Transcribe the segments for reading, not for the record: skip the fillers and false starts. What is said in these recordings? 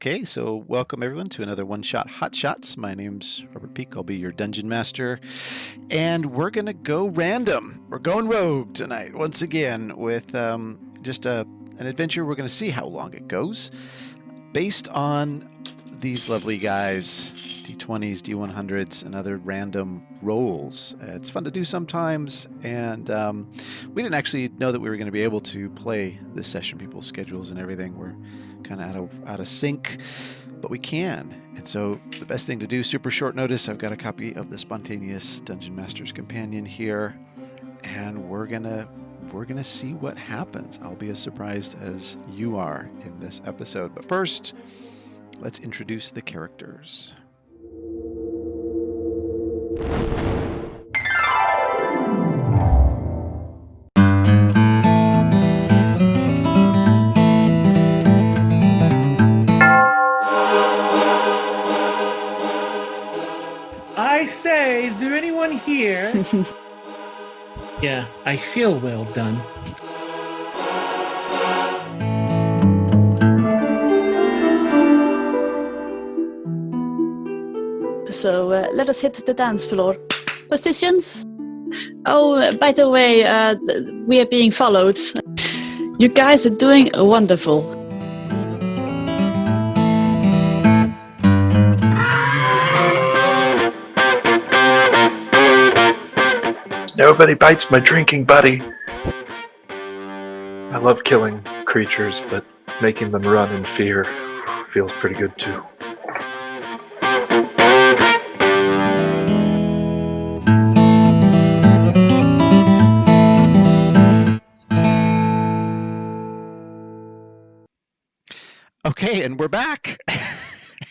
Okay, so welcome everyone to another one-shot Hotshots. My name's Robert Peak. I'll be your dungeon master, and we're gonna go random. We're going rogue tonight once again with just an adventure. We're gonna see how long it goes, based on these lovely guys, D20s, D100s, and other random rolls. It's fun to do sometimes, and we didn't actually know that we were going to be able to play this session. People's schedules and everything were kind of out of sync, but we can. And so the best thing to do, super short notice, I've got a copy of the Spontaneous Dungeon Master's Companion here, and we're gonna see what happens. I'll be as surprised as you are in this episode. But first, let's introduce the characters. I say, is there anyone here? Yeah, I feel well done. So let us hit the dance floor. Positions. Oh, by the way, we are being followed. You guys are doing wonderful. Nobody bites my drinking buddy. I love killing creatures, but making them run in fear feels pretty good too. Okay, and we're back.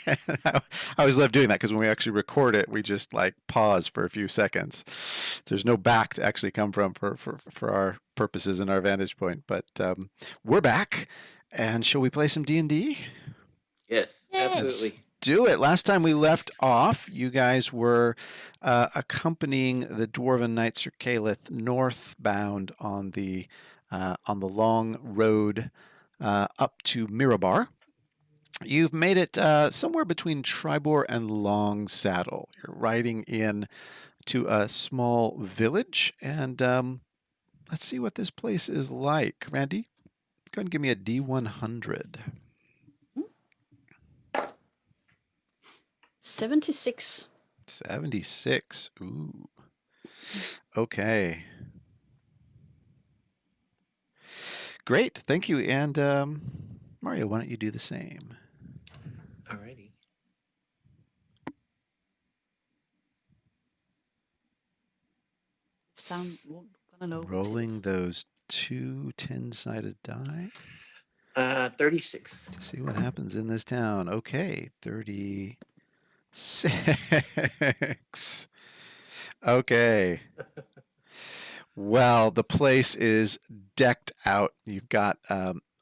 I always love doing that because when we actually record it, we just like pause for a few seconds. There's no back to actually come from for our purposes and our vantage point. But we're back, and shall we play some D&D? Yes, Yes. absolutely. Do it. Last time we left off, you guys were accompanying the Dwarven Knight Sir Calith northbound on the long road up to Mirabar. You've made it somewhere between Tribor and Long Saddle. You're riding in to a small village, and let's see what this place is like. Randy, go ahead and give me a D100. 76. 76. Ooh. Okay. Great. Thank you. And Mario, why don't you do the same? Alrighty. It's down. Gonna know. Rolling those two 10-sided die. 36. To see what happens in this town. Okay, 36. Okay. Well, the place is decked out. You've got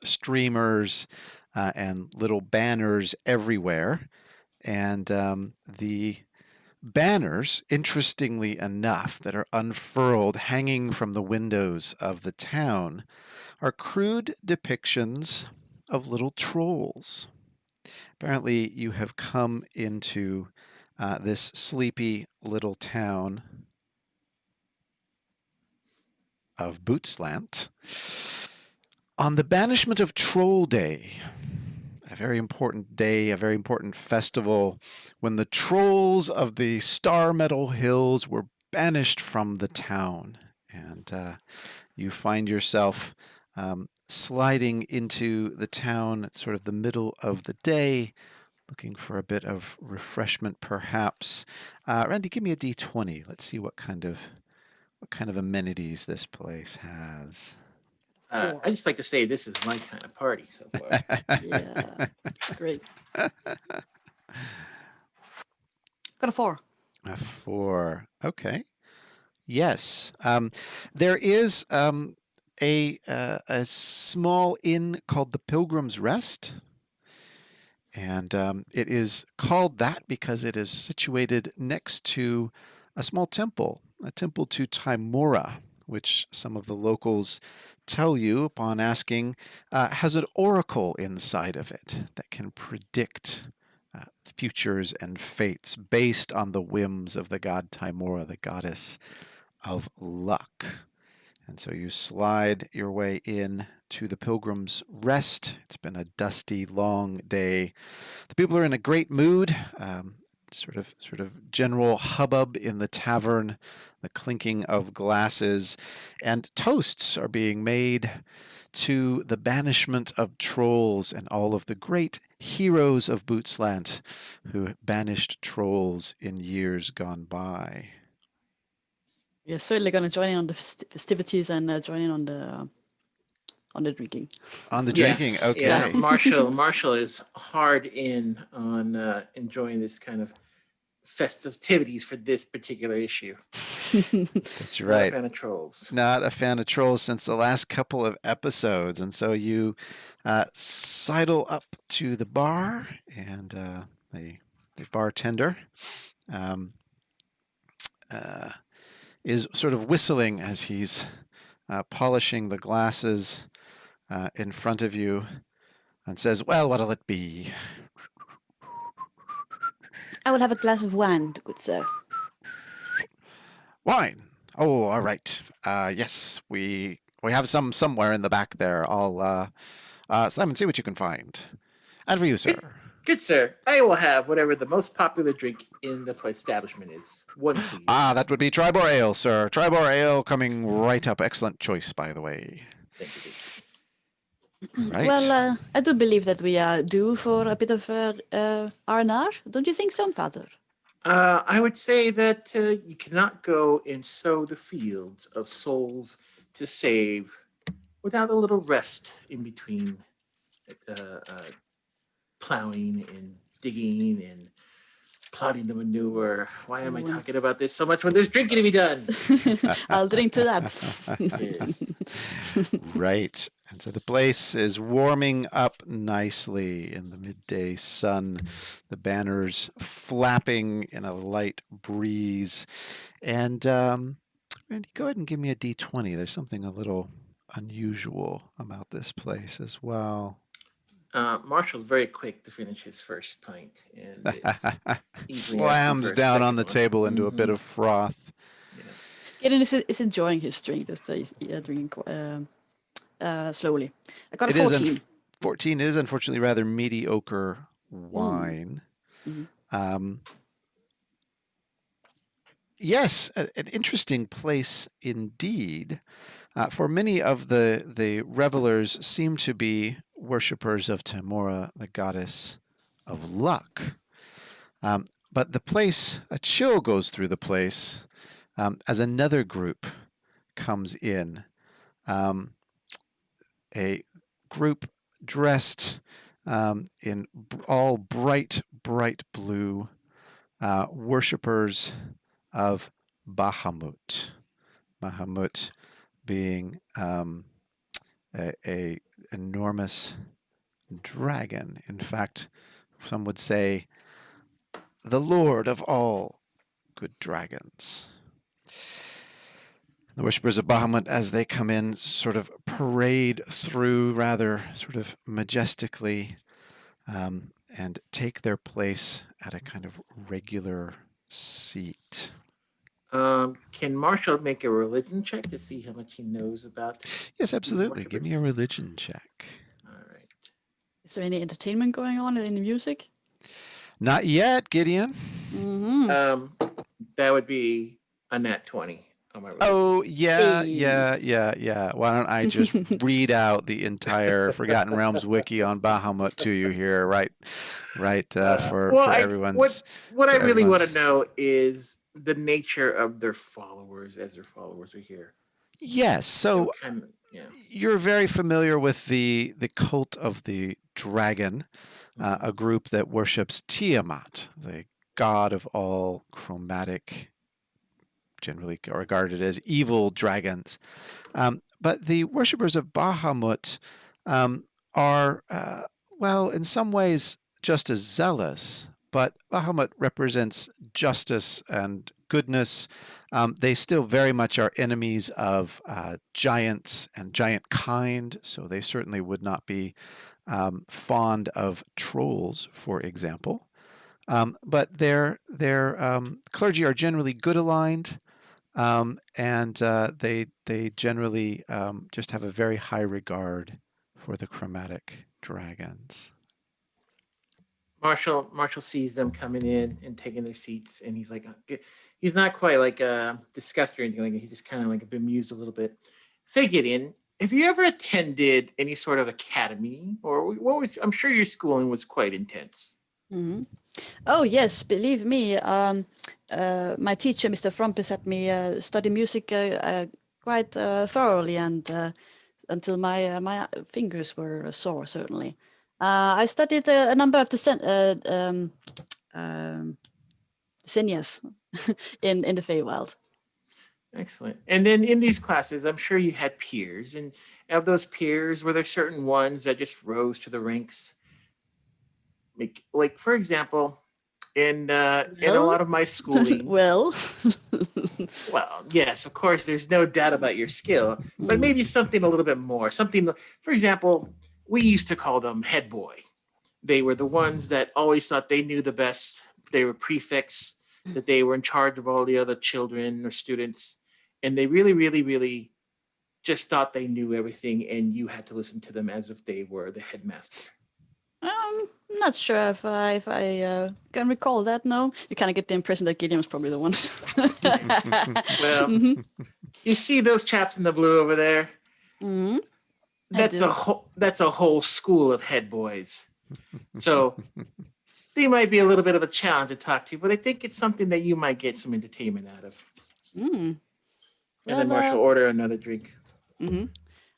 streamers and little banners everywhere. And the banners, interestingly enough, that are unfurled, hanging from the windows of the town, are crude depictions of little trolls. Apparently, you have come into this sleepy little town of Bootslant on the banishment of Troll Day, a very important day, a very important festival, when the trolls of the Star Meadow Hills were banished from the town. And you find yourself sliding into the town at sort of the middle of the day, looking for a bit of refreshment, perhaps. Randy, give me a D20. Let's see what kind of amenities this place has. I just like to say this is my kind of party so far. Yeah, it's great. Got a 4. A 4. Okay. Yes. There is a small inn called the Pilgrim's Rest. And it is called that because it is situated next to a small temple, a temple to Timora, which some of the locals tell you, upon asking, has an oracle inside of it that can predict futures and fates based on the whims of the god Timora, the goddess of luck. And so you slide your way in to the Pilgrim's Rest. It's been a dusty, long day. The people are in a great mood. Sort of general hubbub in the tavern, the clinking of glasses, and toasts are being made to the banishment of trolls and all of the great heroes of Bootslant who banished trolls in years gone by. We're certainly going to join in on the festivities and join in on the drinking. On the drinking, okay. Yeah, Marshall is hard in on enjoying this kind of festivities for this particular issue. That's right. Not a fan of trolls. Not a fan of trolls since the last couple of episodes. And so you sidle up to the bar, and the bartender is sort of whistling as he's polishing the glasses in front of you, and says, "Well, what'll it be?" I will have a glass of wine, good sir. Wine. Oh, all right. Yes, we have some somewhere in the back there. I'll Simon, see what you can find. And for you, sir. Good sir. I will have whatever the most popular drink in the establishment is. One, please. That would be Tribor Ale, sir. Tribor Ale coming right up. Excellent choice, by the way. Thank you. Right. Well, I do believe that we are due for a bit of R&R. Don't you think so, Father? I would say that you cannot go and sow the fields of souls to save without a little rest in between plowing and digging and plotting the manure. Why am I talking about this so much when there's drinking to be done? I'll drink to that. Right. And so the place is warming up nicely in the midday sun, the banners flapping in a light breeze. And Randy, go ahead and give me a D20. There's something a little unusual about this place as well. Marshall's very quick to finish his first pint. And slams down on the table into a bit of froth. Gideon is enjoying his drink, just he's drinking slowly. I got a 14. 14 is unfortunately rather mediocre wine. Yes, an interesting place indeed. For many of the revelers seem to be worshippers of Timora, the goddess of luck. But the place, a chill goes through the place as another group comes in. A group dressed in all bright blue, worshippers of Bahamut. Bahamut being a enormous dragon. In fact, some would say the lord of all good dragons. The worshippers of Bahamut, as they come in, sort of parade through rather sort of majestically and take their place at a kind of regular seat. Can Marshall make a religion check to see how much he knows about? Yes, absolutely. Give me a religion check. All right. Is there any entertainment going on in the music? Not yet, Gideon. That would be a nat 20. Oh, yeah. Why don't I just read out the entire Forgotten Realms wiki on Bahamut to you here, right? For everyone's... What I really want to know is the nature of their followers as their followers are here. Yes, so you're very familiar with the cult of the dragon, a group that worships Tiamat, the god of all chromatic, generally regarded as evil dragons. But the worshippers of Bahamut are, in some ways just as zealous, but Bahamut represents justice and goodness. They still very much are enemies of giants and giant kind, so they certainly would not be fond of trolls, for example. But their clergy are generally good aligned, and they generally just have a very high regard for the chromatic dragons. Marshall sees them coming in and taking their seats, and he's like, he's not quite like disgusted or anything like that. He's just kind of like bemused a little bit. Say, Gideon, have you ever attended any sort of academy, or what was? I'm sure your schooling was quite intense. Mm-hmm. Oh yes, believe me. My teacher, Mr. Frumpus, had me study music quite thoroughly, and until my fingers were sore. Certainly, I studied a number of the seniors in the Feywild. Excellent. And then in these classes, I'm sure you had peers, and of those peers, were there certain ones that just rose to the ranks? Like for example, in a lot of my schooling. Well, yes, of course, there's no doubt about your skill, but maybe something a little bit more. Something, for example, we used to call them head boy. They were the ones that always thought they knew the best. They were prefects, that they were in charge of all the other children or students, and they really, really, really just thought they knew everything, and you had to listen to them as if they were the headmaster. Not sure if I can recall that. No, you kind of get the impression that Gideon was probably the one. Well, you see those chaps in the blue over there? Mm-hmm. That's a whole school of head boys. So they might be a little bit of a challenge to talk to, but I think it's something that you might get some entertainment out of. Mm. And then Marshall order another drink. Mm-hmm.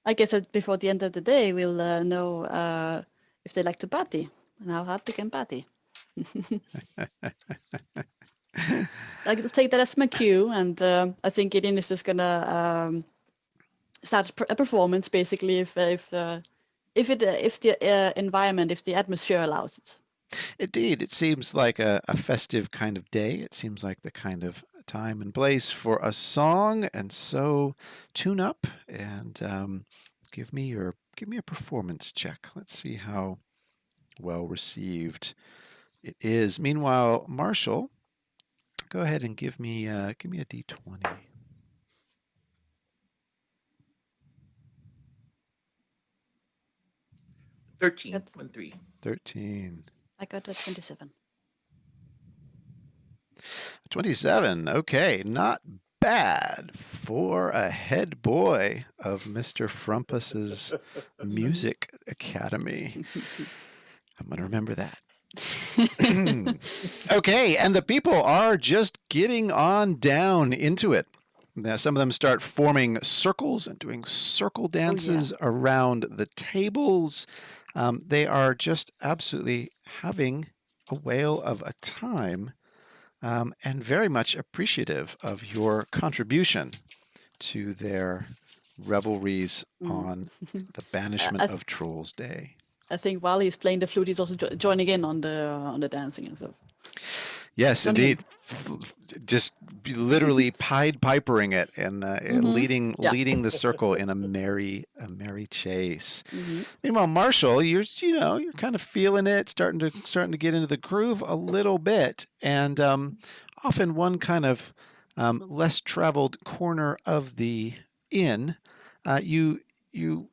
I guess that before the end of the day, we'll know if they like to party and how hard they can party. I can take that as my cue, and I think Gideon is just gonna start a performance, basically, if the environment, if the atmosphere allows it. Indeed, it seems like a festive kind of day. It seems like the kind of time and place for a song, and so tune up and give me a performance check. Let's see how well received it is. Meanwhile, Marshall, go ahead and give me a D20. 13. 1-3. 13. I got a 27. 27. Okay, not bad for a head boy of Mr. Frumpus's music academy. I'm going to remember that. Okay, and the people are just getting on down into it. Now, some of them start forming circles and doing circle dances around the tables. They are just absolutely having a whale of a time, and very much appreciative of your contribution to their revelries on the banishment of Trolls Day. I think while he's playing the flute, he's also joining in on the dancing and stuff. Yes, indeed. Just literally Pied Pipering it and leading the circle in a merry chase. Mm-hmm. Meanwhile, Marshall, you're kind of feeling it, starting to get into the groove a little bit, and often one kind of less traveled corner of the inn, you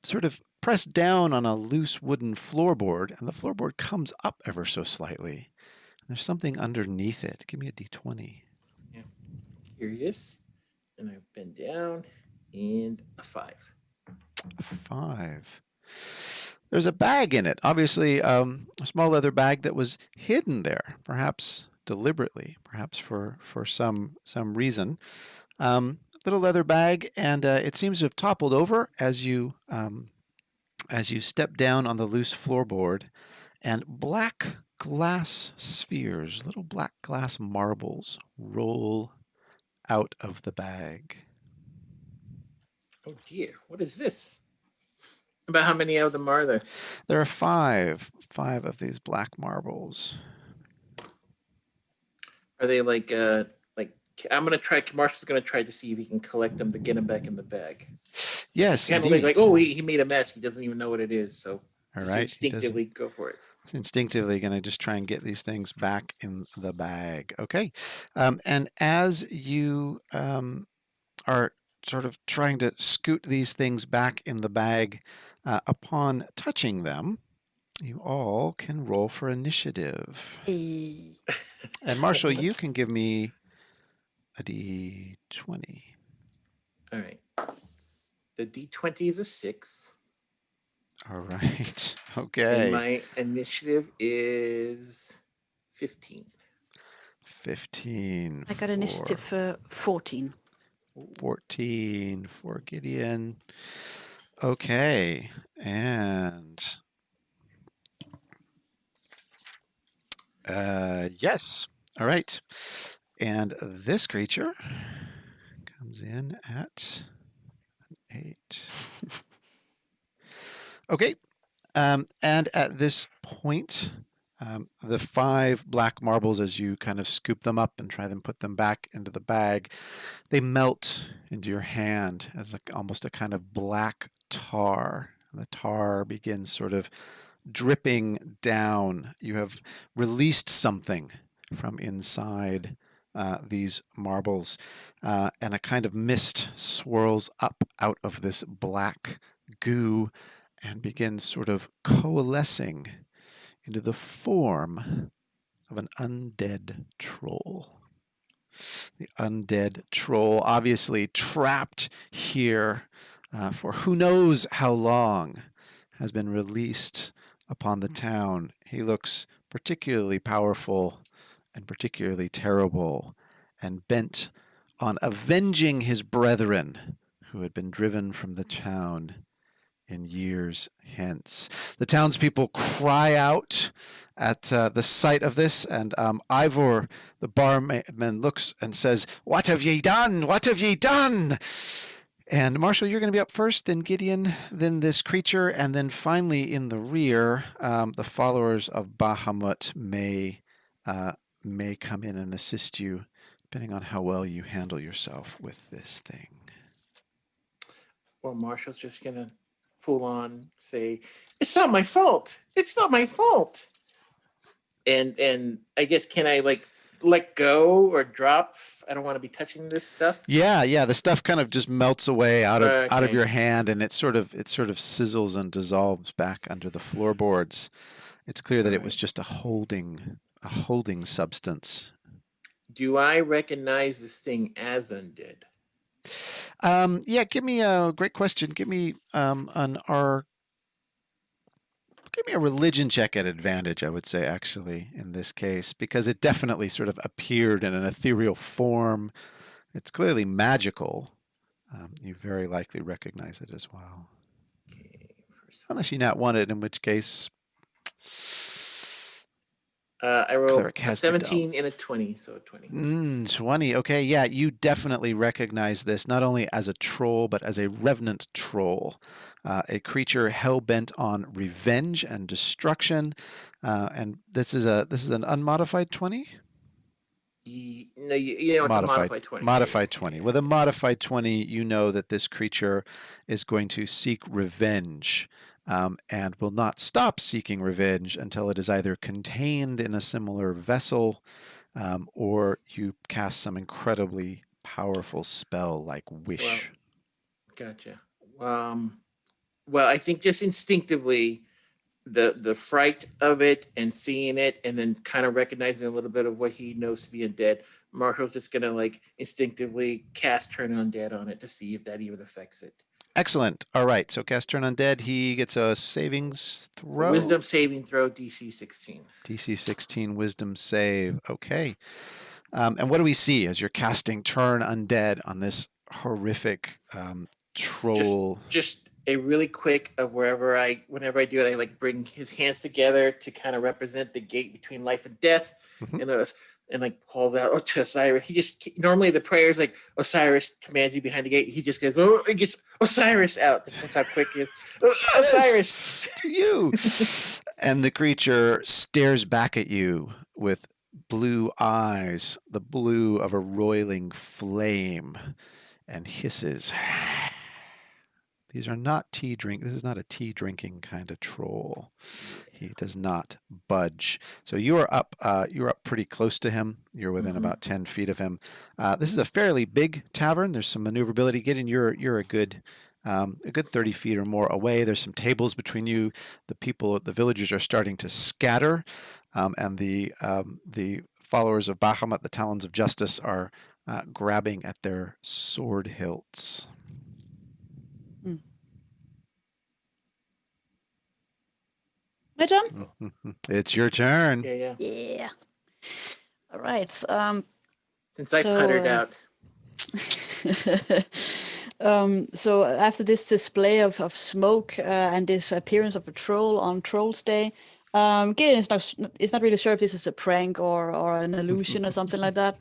sort of press down on a loose wooden floorboard, and the floorboard comes up ever so slightly. There's something underneath it. Give me a D20. Yeah. Curious. And I bend down, and a 5. A 5. There's a bag in it. Obviously, a small leather bag that was hidden there, perhaps deliberately, perhaps for some reason. Little leather bag, and it seems to have toppled over as you step down on the loose floorboard, and black glass spheres, little black glass marbles, roll out of the bag. Oh dear, what is this? About how many of them are there? There are 5 of these black marbles. Are they like I'm gonna try. Marshall's gonna try to see if he can collect them to get them back in the bag. Yes, Kind of indeed. like, oh, he made a mess. He doesn't even know what it is. So All just right. instinctively go for it. Instinctively going to just try and get these things back in the bag. Okay. And as you are sort of trying to scoot these things back in the bag, upon touching them, you all can roll for initiative. Eh, And Marshall, you can give me a D20. All right. The D20 is a 6. All right. And Okay. my initiative is 15. 15. I got initiative 14. 14 for Gideon. Okay. And yes. All right. And this creature comes in at an 8. Okay. And at this point, the 5 black marbles, as you kind of scoop them up and try and put them back into the bag, they melt into your hand as almost a kind of black tar. The tar begins sort of dripping down. You have released something from inside these marbles, and a kind of mist swirls up out of this black goo and begins sort of coalescing into the form of an undead troll. The undead troll, obviously trapped here for who knows how long, has been released upon the town. He looks particularly powerful and particularly terrible, and bent on avenging his brethren who had been driven from the town in years hence. The townspeople cry out at the sight of this, and Ivor, the barman, looks and says, "What have ye done? What have ye done?" And Marshall, you're going to be up first, then Gideon, then this creature, and then finally in the rear, the followers of Bahamut may come in and assist you, depending on how well you handle yourself with this thing. Well, Marshall's just gonna full on say, "It's not my fault. It's not my fault." And I guess, can I like let go or drop? I don't want to be touching this stuff. Yeah. The stuff kind of just melts away out of Okay. your hand, and it sort of sizzles and dissolves back under the floorboards. It's clear that it was just a holding substance. Do I recognize this thing as undead? Yeah, give me a great question. Give me give me a religion check at advantage, I would say, actually, in this case, because it definitely sort of appeared in an ethereal form. It's clearly magical. You very likely recognize it as well. Okay, Unless you not want it, in which case... I rolled Cleric a has the 17 and a 20, so a 20. 20. Okay, yeah, you definitely recognize this not only as a troll, but as a revenant troll, a creature hell-bent on revenge and destruction. And this is an unmodified 20? No, you know what, the modified 20. Modified 20. With a modified 20, you know that this creature is going to seek revenge. And will not stop seeking revenge until it is either contained in a similar vessel, or you cast some incredibly powerful spell like Wish. Well, gotcha. Well, I think just instinctively, the fright of it and seeing it, and then kind of recognizing a little bit of what he knows to be undead, Marshall's just gonna like instinctively cast Turn Undead on it to see if that even affects it. Excellent. All right. So cast Turn Undead. He gets a savings throw. Wisdom saving throw, DC 16. DC 16 wisdom save. Okay. And what do we see as you're casting Turn Undead on this horrific troll? Just a really quick of whenever I do it, I like bring his hands together to kind of represent the gate between life and death, and like calls out, "Oh, to Osiris." He just, normally the prayer is like, "Osiris commands you behind the gate." He just goes, "Oh," it gets Osiris out. That's how quick he is. Osiris to you. And the creature stares back at you with blue eyes, the blue of a roiling flame, and hisses. These are not tea drink. This is not a tea drinking kind of troll. He does not budge. So you are up. You're up pretty close to him. You're within about 10 feet of him. This is a fairly big tavern. There's some maneuverability. Gideon, you're a good 30 feet or more away. There's some tables between you. The villagers are starting to scatter, and the followers of Bahamut, the Talons of Justice, are grabbing at their sword hilts. My turn? It's your turn. Yeah. Yeah. All right. Since I puttered out. So after this display of smoke and this appearance of a troll on Trolls Day, Gideon is not really sure if this is a prank or an illusion or something like that.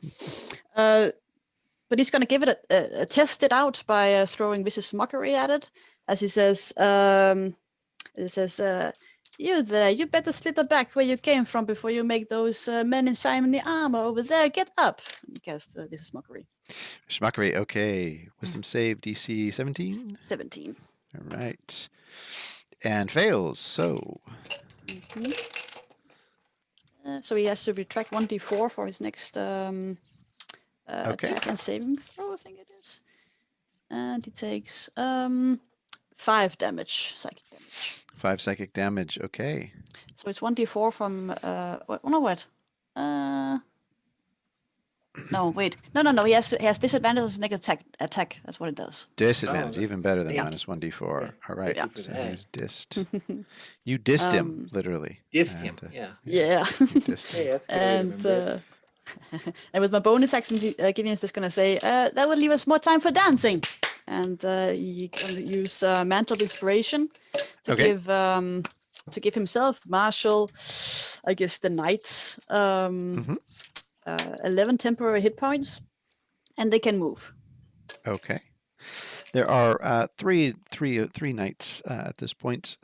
But he's going to give it test it out by throwing vicious mockery at it, as he says. You there, you better slither back where you came from before you make those men in shiny armor over there get up. And cast vicious mockery. Schmuckery, okay. Wisdom save DC 17. 17. All right. And fails, so. So he has to retract 1d4 for his next attack and saving throw, I think it is. And he takes 5 damage, psychic damage. 5 psychic damage, okay. So it's 1d4 from, wait. No, wait. No. He has disadvantage on his next attack. That's what it does. Disadvantage, Oh, even better than yeah. minus 1d4. Yeah. All right, Yeah. so he's dissed. You dissed him, literally. Dissed him, yeah. Yeah. You dissed him. Hey, that's good. And and with my bonus action, Gideon is just going to say, that would leave us more time for dancing. And he can use Mantle of Inspiration to give himself, Marshall, I guess the knights, 11 temporary hit points, and they can move. Okay. There are three knights at this point,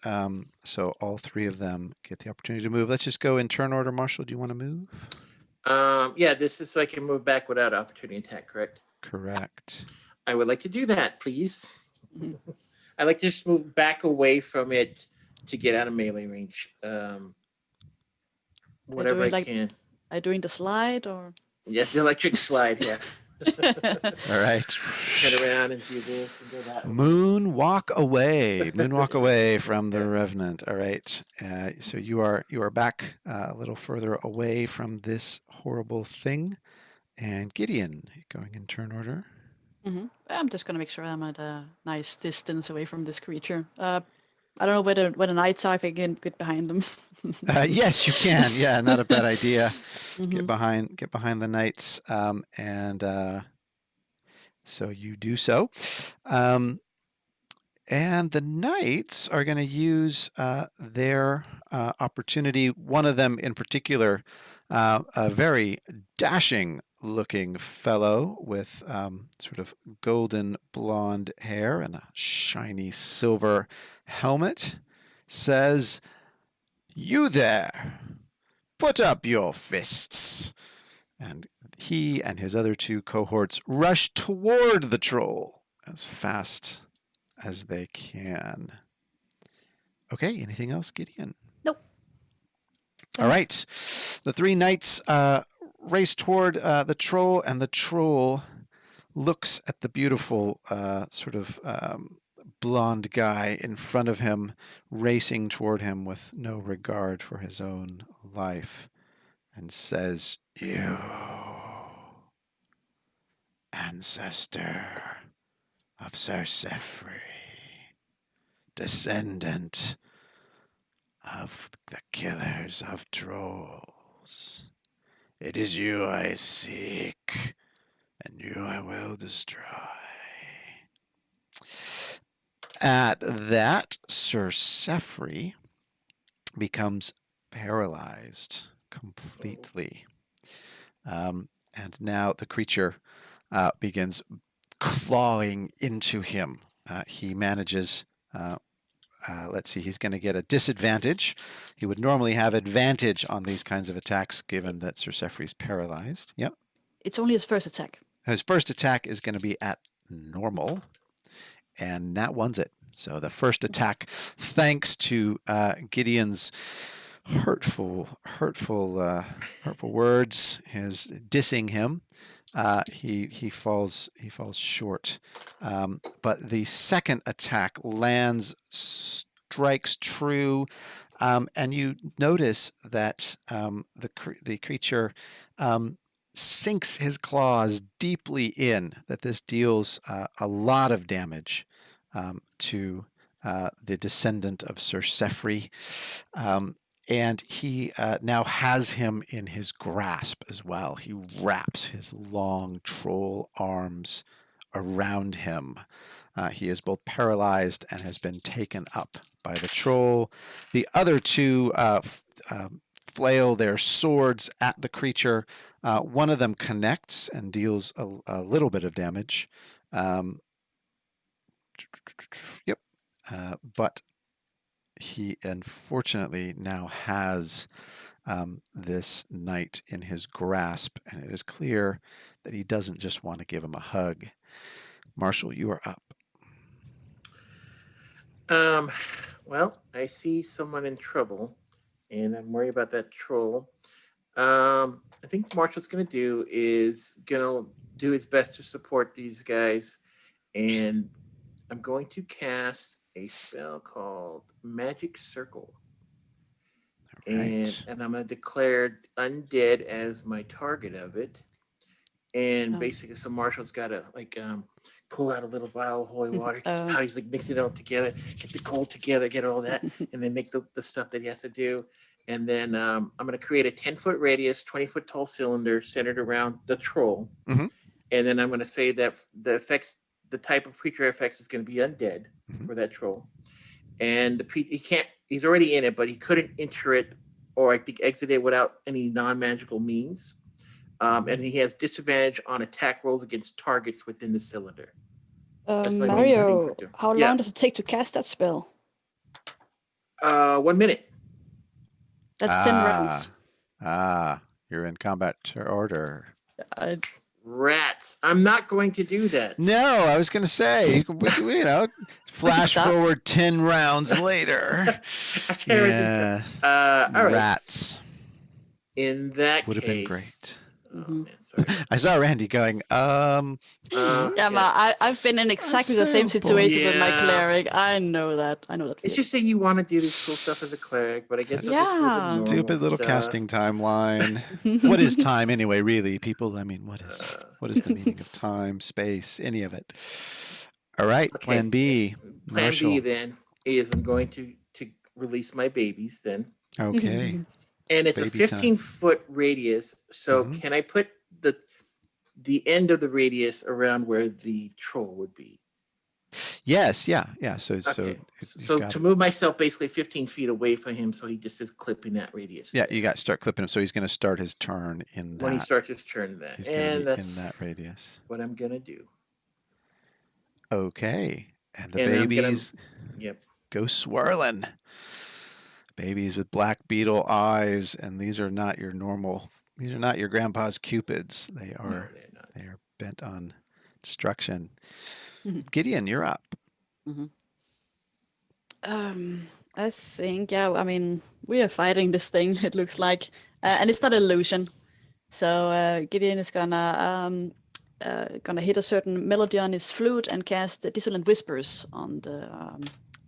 so all 3 of them get the opportunity to move. Let's just go in turn order. Marshall, do you want to move? Yeah, this is so I can move back without opportunity attack, correct? Correct. I would like to do that, please. I'd like to just move back away from it to get out of melee range. Whatever I can. Are you doing the slide or? Yes, the electric slide, yeah. All right. Turn around and do this and do that. Moonwalk away from the Revenant. All right. So you are back a little further away from this horrible thing. And Gideon, going in turn order. I'm just going to make sure I'm at a nice distance away from this creature. I don't know where the knights are, if I can get behind them. Yes, you can. Yeah, not a bad idea. Get behind the knights, and so you do so. And the knights are going to use their opportunity. One of them in particular, a very dashing-looking fellow with sort of golden blonde hair and a shiny silver helmet, says, "You there, put up your fists." And he and his other 2 cohorts rush toward the troll as fast as they can. Okay, anything else, Gideon? Nope. All right. The 3 knights race toward the troll, and the troll looks at the beautiful sort of blonde guy in front of him, racing toward him with no regard for his own life, and says, "You, ancestor of Sir descendant of the killers of trolls. It is you I seek, and you I will destroy." At that, Sir Sefri becomes paralyzed completely. And now the creature begins clawing into him. He manages let's see, he's going to get a disadvantage. He would normally have advantage on these kinds of attacks given that Sir Sefri's paralyzed. Yep. It's only his first attack. His first attack is going to be at normal, and that one's it. So the first attack, thanks to Gideon's hurtful words, his dissing him, he falls short. But the second attack lands, strikes true, and you notice that the creature sinks his claws deeply in. That this deals a lot of damage to the descendant of Sir Sefri. And he now has him in his grasp as well. He wraps his long troll arms around him. He is both paralyzed and has been taken up by the troll. The other two flail their swords at the creature. One of them connects and deals a little bit of damage. Yep. But he unfortunately now has this knight in his grasp, and it is clear that he doesn't just want to give him a hug. Marshall, you are up. Well, I see someone in trouble, and I'm worried about that troll. I think Marshall's going to do is going to do his best to support these guys, and I'm going to cast a spell called Magic Circle. Right. And I'm going to declare undead as my target of it. And basically, so Marshall's got to pull out a little vial of holy water. He's like mixing it all together, get the gold together, get all that, and then make the stuff that he has to do. And then I'm going to create a 10-foot radius, 20-foot tall cylinder centered around the troll. Mm-hmm. And then I'm going to say that the type of creature effects is going to be undead for that troll. And he's already in it, but he couldn't enter it or I think exit it without any non-magical means. And he has disadvantage on attack rolls against targets within the cylinder. Mario, how long does it take to cast that spell? 1 minute. That's 10 rounds. You're in combat order. Rats. I'm not going to do that. No, I was going to say, flash forward 10 rounds later. Yes. All right. Rats. In that would have been great. Oh, man, sorry. I saw Randy going, I've been in exactly the same situation with my cleric. I know that. It's just that you want to do this cool stuff as a cleric, but I guess stupid little casting timeline. What is time anyway, really, people? I mean, what is the meaning of time, space, any of it? All right, okay. Plan B. Plan Marshall. B then is I'm going to release my babies then. Okay. And it's baby a 15-foot radius. So can I put the end of the radius around where the troll would be? Yes. Yeah. So to move myself basically 15 feet away from him, so he just is clipping that radius. Yeah, you got to start clipping him. So he's going to start his turn in that. When he starts his turn, he's going to be in that radius. What I'm going to do. Okay. And the babies go swirling. Babies with black beetle eyes, and these are not your grandpa's cupids. They are bent on destruction. Gideon, you're up. I think, we are fighting this thing, it looks like, and it's not illusion. So Gideon is gonna hit a certain melody on his flute and cast Dissonant Whispers on the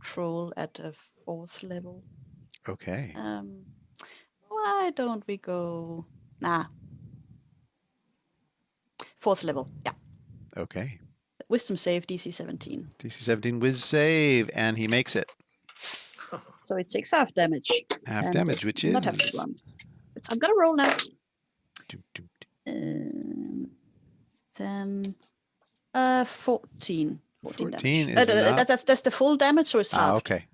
troll at a 4th level. Okay. Why don't we go? 4th level. Yeah. Okay. Wisdom save DC 17. DC 17 whiz save, and he makes it. So it takes half damage. Half damage, which is not half one. I'm gonna roll now. 10, 14. 14 damage. That's the full damage, or is half? Okay.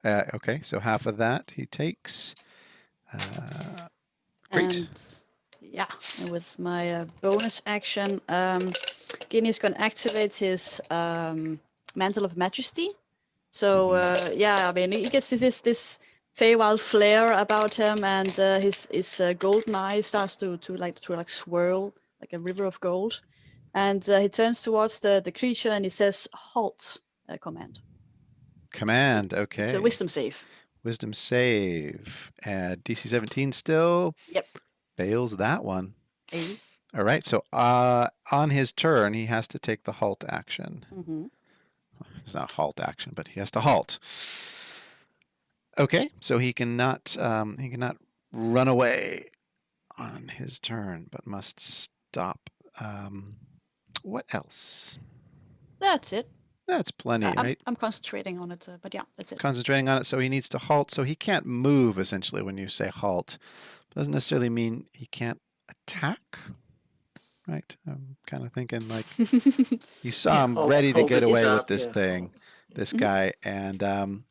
Okay, so half of that he takes. Great. And with my bonus action, Gideon is going to activate his Mantle of Majesty, So yeah, I mean, he gets this Feywild flair about him, and his golden eye starts to swirl like a river of gold, and he turns towards the creature and he says, "Halt!" Command. Command. It's Okay. a wisdom save. Wisdom save. DC 17 still. Yep. Fails that one. Eight. All right. So on his turn, he has to take the halt action. Mm-hmm. It's not a halt action, but he has to halt. Okay. So he cannot run away on his turn, but must stop. What else? That's it. That's plenty, right? I'm concentrating on it, but yeah, that's it. Concentrating on it, so he needs to halt. So he can't move, essentially, when you say halt. Doesn't necessarily mean he can't attack, right? I'm kind of thinking like you saw him ready to get away with this thing, this guy, and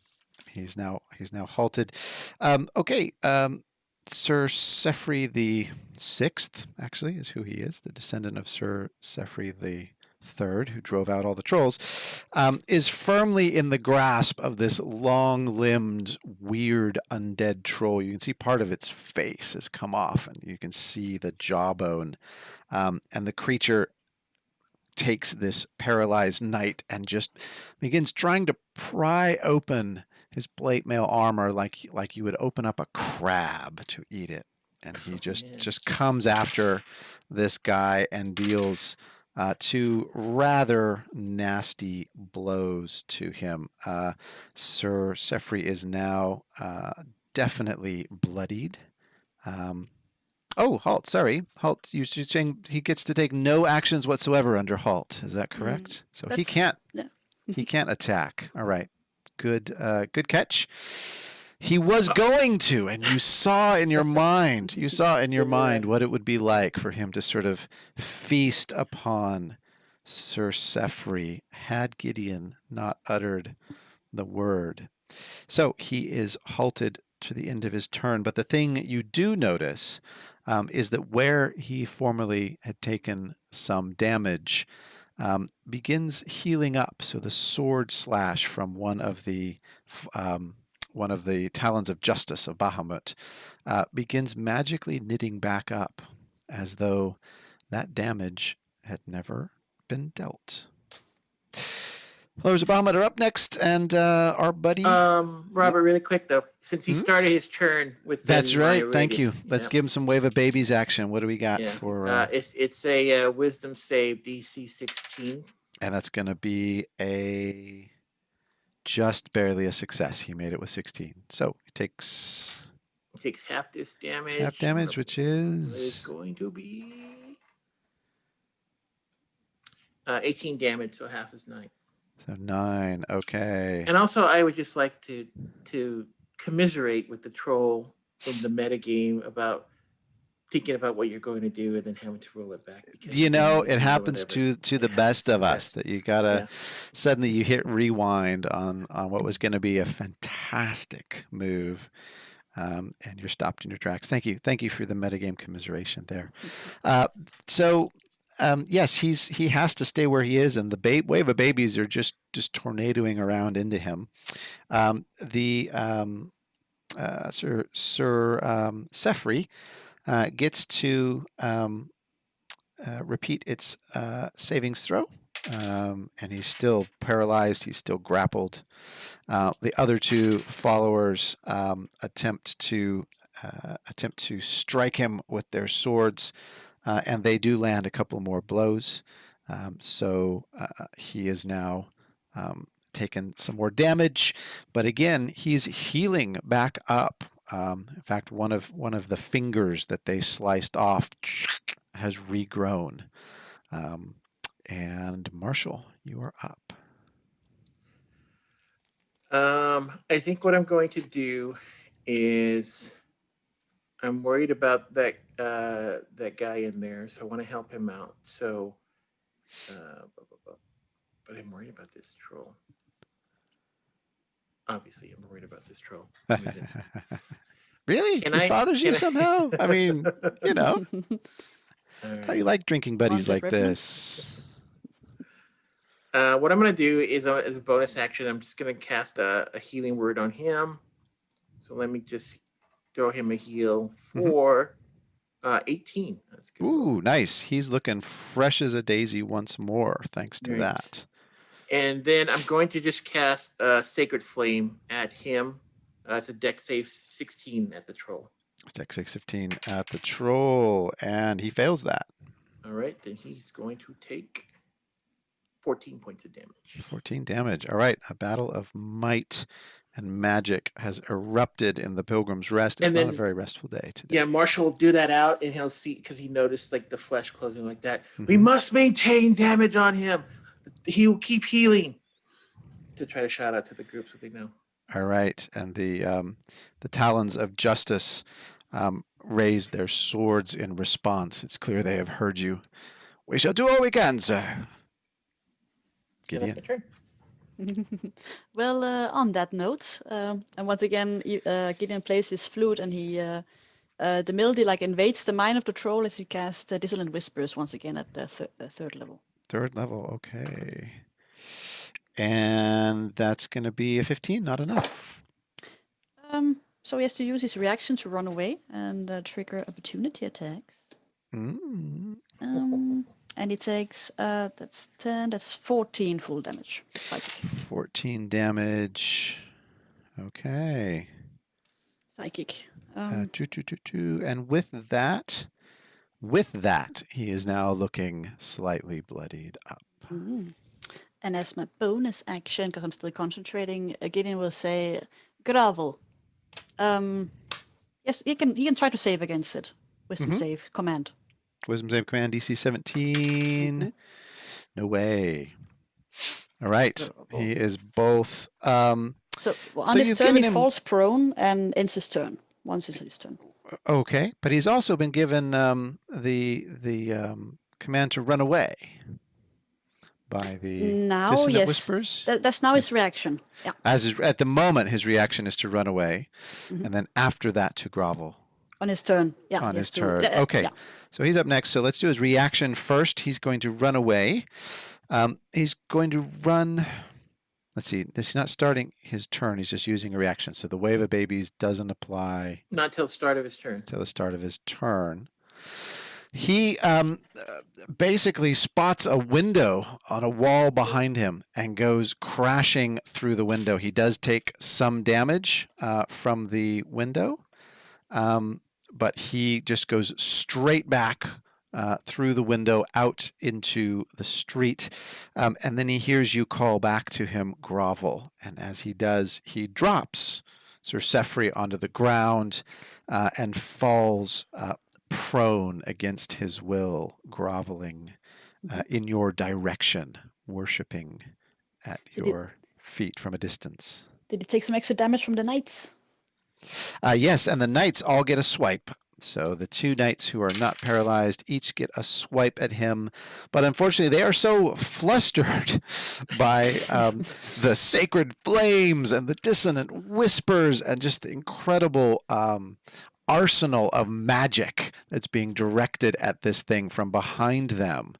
he's now halted. Okay, Sir Sefri the Sixth, actually, is who he is, the descendant of Sir Sefri the Third, who drove out all the trolls, is firmly in the grasp of this long-limbed, weird, undead troll. You can see part of its face has come off, and you can see the jawbone. And the creature takes this paralyzed knight and just begins trying to pry open his plate mail armor like you would open up a crab to eat it. And he just comes after this guy and deals two rather nasty blows to him. Sir Sefri is now definitely bloodied. Oh, halt, sorry. Halt, you're saying he gets to take no actions whatsoever under halt. Is that correct? So he can't attack. All right. Good catch. He was going to, and you saw in your mind what it would be like for him to sort of feast upon Sir Sefri had Gideon not uttered the word. So he is halted to the end of his turn. But the thing you do notice is that where he formerly had taken some damage begins healing up. So the sword slash from one of the talons of justice of Bahamut begins magically knitting back up, as though that damage had never been dealt. Pillars of Bahamut are up next, and our buddy Robert, really quick though, since he started his turn with that's right. Thank you. Let's give him some Wave of Babies action. What do we got for? It's a Wisdom save, DC 16, and that's going to be a just barely a success. He made it with 16, so he takes half this damage. Half damage, which is going to be 18 damage, so half is 9. So 9, okay. And also, I would just like to commiserate with the troll in the metagame about thinking about what you're going to do and then having to roll it back. You know, it happens to the best of us that you gotta suddenly you hit rewind on what was going to be a fantastic move, and you're stopped in your tracks. Thank you for the metagame commiseration there. Yes, he has to stay where he is, and the wave of babies are just tornadoing around into him. Sir Sefri gets to repeat its savings throw, and he's still paralyzed. He's still grappled. The other two followers attempt to strike him with their swords. And they do land a couple more blows. So he is now taken some more damage. But again, he's healing back up. In fact, one of the fingers that they sliced off has regrown. And Marshall, you are up. I think what I'm going to do is I'm worried about that guy in there, so I want to help him out. So, but I'm worried about this troll. Obviously, I'm worried about this troll. Really? This bothers you somehow? I mean, you know, how you like drinking buddies like this. What I'm going to do is, as a bonus action, I'm just going to cast a healing word on him. So let me just throw him a heal for 18. That's good. Ooh, nice. He's looking fresh as a daisy once more, thanks to Right. that. And then I'm going to just cast a Sacred Flame at him. It's a dex save 16 at the troll. Dex 615 at the troll, and he fails that. All right, then he's going to take 14 points of damage. 14 damage. All right, a battle of might and magic has erupted in the Pilgrim's Rest. It's And not then- a very restful day today. Yeah, Marshall will do that out, and he'll see, because he noticed like the flesh closing like that. We must maintain damage on him. He will keep healing to try to shout out to the group so they know. All right, and the talons of justice raise their swords in response. It's clear they have heard you. We shall do all we can, sir. And that's Gideon. my turn. Well, on that note, and once again, Gideon plays his flute, and he the melody like invades the mind of the troll as he casts Dissonant Whispers once again at the third level. Third level, okay. And that's going to be a 15, not enough. So he has to use his reaction to run away and trigger opportunity attacks. Mm. And he takes that's 10, that's 14 full damage. Psychic. 14 damage. Okay. Psychic. And with that, he is now looking slightly bloodied up. And as my bonus action, because I'm still concentrating, Gideon will say, "Grovel." Yes, you can try to save against it. Wisdom save command. Wisdom save command DC 17. No way. All right. He is both. So on So his you've turn, given he him- falls prone and ends his turn. Once is his turn. Okay, but he's also been given the command to run away by the Now, dissonant yes, whispers. that's now his reaction. Yeah. At the moment, his reaction is to run away, and then after that to grovel On his turn. Yeah. on he his has to- turn. Okay, yeah. so he's up next. So let's do his reaction first. He's going to run away. He's going to run. Let's see. This is not starting his turn. He's just using a reaction. So the wave of babies doesn't apply Not till the start of his turn. until the start of his turn. He basically spots a window on a wall behind him and goes crashing through the window. He does take some damage from the window, but he just goes straight back through the window out into the street. And then he hears you call back to him, grovel. And as he does, he drops Sir Sefri onto the ground and falls prone against his will, groveling in your direction, worshipping at your feet from a distance. Did he take some extra damage from the knights? Yes, and the knights all get a swipe. So the two knights who are not paralyzed each get a swipe at him. But unfortunately, they are so flustered by the sacred flames and the dissonant whispers and just the incredible arsenal of magic that's being directed at this thing from behind them,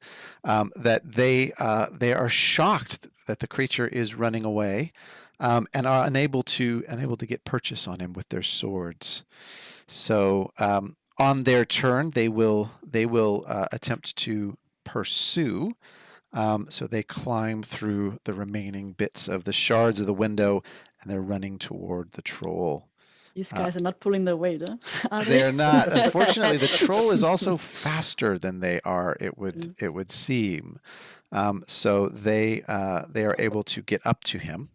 that they are shocked that the creature is running away, and are unable to get purchase on him with their swords. So on their turn, they will attempt to pursue. So they climb through the remaining bits of the shards of the window, and they're running toward the troll. These guys are not pulling their weight, huh? Are They are not. Unfortunately, the troll is also faster than they are. It would seem. So they are able to get up to him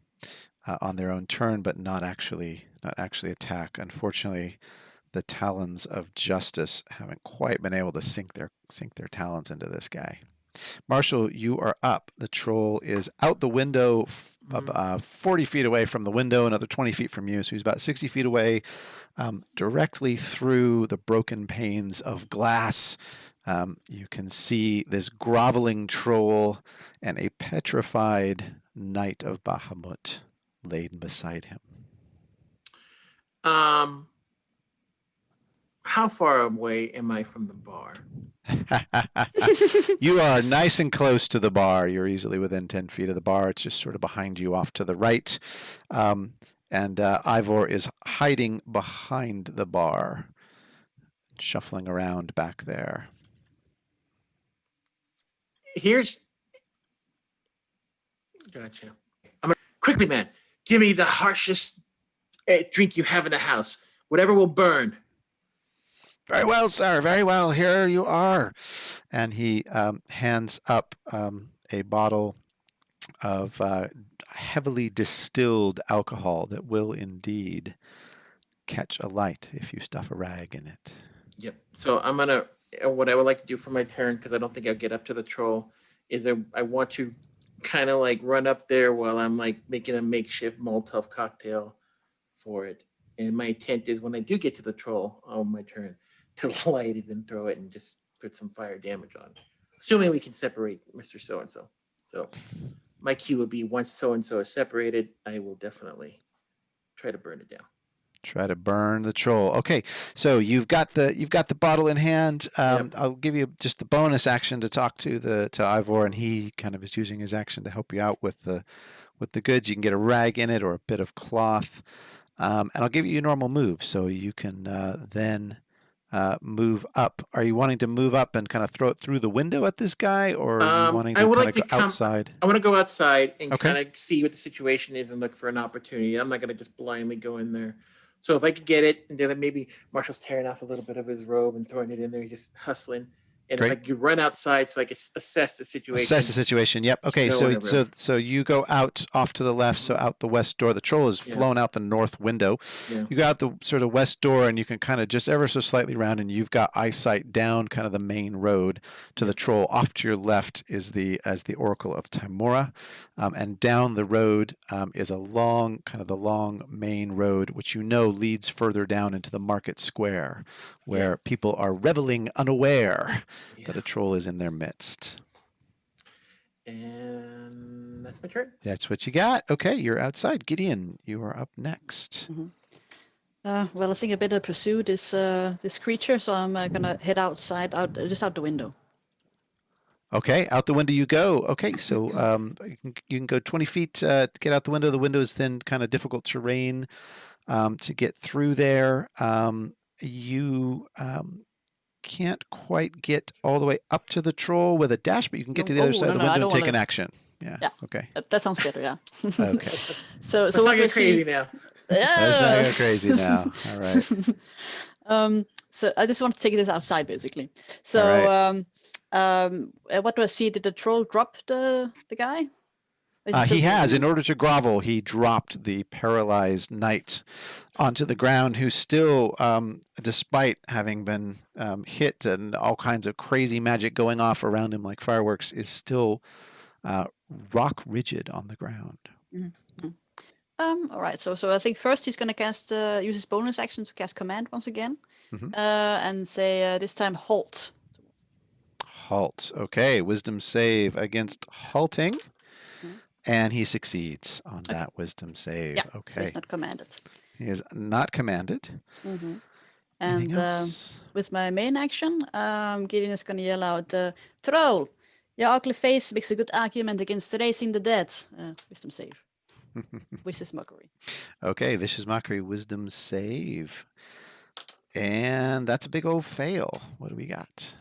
on their own turn, but not actually attack. Unfortunately, the talons of justice haven't quite been able to sink their talons into this guy. Marshall, you are up. The troll is out the window, 40 feet away from the window, another 20 feet from you. So he's about 60 feet away, directly through the broken panes of glass. You can see this groveling troll and a petrified knight of Bahamut laid beside him. how far away am I from the bar? You are nice and close to the bar. You're easily within 10 feet of the bar. It's just sort of behind you off to the right. And Ivor is hiding behind the bar, shuffling around back there. Gotcha. Quickly, man, give me the harshest drink you have in the house. Whatever will burn. Very well, sir. Very well. Here you are. And he hands up a bottle of heavily distilled alcohol that will indeed catch a light if you stuff a rag in it. Yep. So I'm gonna. What I would like to do for my turn, because I don't think I'll get up to the troll, is I want to kind of like run up there while I'm like making a makeshift Molotov cocktail for it. And my intent is when I do get to the troll on my turn, to light it and throw it and just put some fire damage on. Assuming we can separate Mr. So-and-so. So my cue would be once so-and-so is separated, I will definitely try to burn it down. Try to burn the troll. Okay, so you've got the bottle in hand. Yep. I'll give you just the bonus action to talk to Ivor, and he kind of is using his action to help you out with the goods. You can get a rag in it or a bit of cloth, and I'll give you a normal move, so you can then move up. Are you wanting to move up and kind of throw it through the window at this guy, or are you wanting to kind of go outside? I want to go outside and Okay. kind of see what the situation is and look for an opportunity. I'm not going to just blindly go in there. So if I could get it, and then maybe Marshall's tearing off a little bit of his robe and throwing it in there, he's just hustling. And Great. if I could run outside so I could assess the situation. Assess the situation. Yep. Okay. So you go out off to the left, so out the west door. The troll has flown out the north window. Yeah. You go out the sort of west door, and you can kind of just ever so slightly round, and you've got eyesight down kind of the main road to the troll. Off to your left is the Oracle of Timora, and down the road is a long main road, which leads further down into the market square, where people are reveling unaware that a troll is in their midst. And that's my turn. That's what you got. Okay, you're outside. Gideon, you are up next. Mm-hmm. Well, I think I better pursue this creature, so I'm gonna head outside, just out the window. Okay, out the window you go. Okay, so you can go 20 feet to get out the window. The window is then kind of difficult terrain to get through there. You can't quite get all the way up to the troll with a dash, but you can get to the other side of the window and take an action. Yeah. Okay. That sounds better. Yeah. Okay. So let's not get crazy now. Let's not get crazy now. All right. So I just want to take this outside, basically. So what do I see? Did the troll drop the guy? He has. In order to grovel, he dropped the paralyzed knight onto the ground, who still, despite having been hit and all kinds of crazy magic going off around him like fireworks, is still rock rigid on the ground. Mm-hmm. All right. So I think first he's going to cast use his bonus action to cast command once again, and say this time halt. Halt. Okay. Wisdom save against halting. And he succeeds on that wisdom save. Yeah, okay. So he's not commanded. He is not commanded. Mm-hmm. And with my main action, Gideon is going to yell out, Troll, your ugly face makes a good argument against raising the dead. Wisdom save. Vicious mockery. Okay, vicious mockery, wisdom save. And that's a big old fail. What do we got?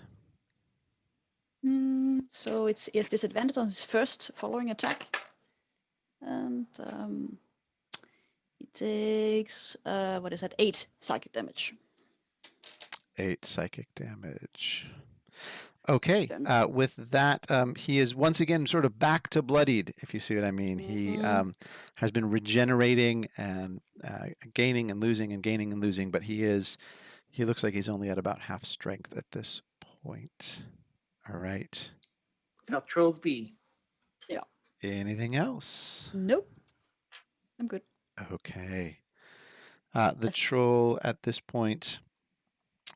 So he has disadvantage on his first following attack. And he takes, 8 psychic damage. 8 psychic damage. Okay, with that, he is once again sort of back to bloodied, if you see what I mean. He has been regenerating and gaining and losing, but he looks like he's only at about half strength at this point. All right. That's how trolls be. Yeah. Anything else? Nope. I'm good. Okay. The troll at this point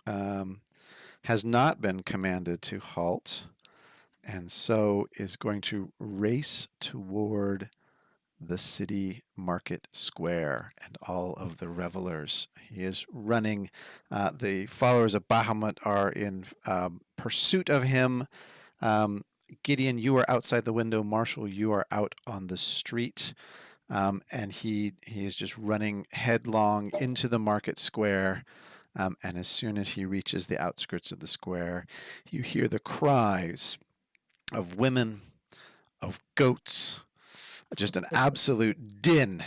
has not been commanded to halt, and so is going to race toward the city market square and all of the revelers. He is running. The followers of Bahamut are in pursuit of him. Gideon, you are outside the window. Marshall, you are out on the street. And he is just running headlong into the market square. And as soon as he reaches the outskirts of the square, you hear the cries of women, of goats, just an absolute din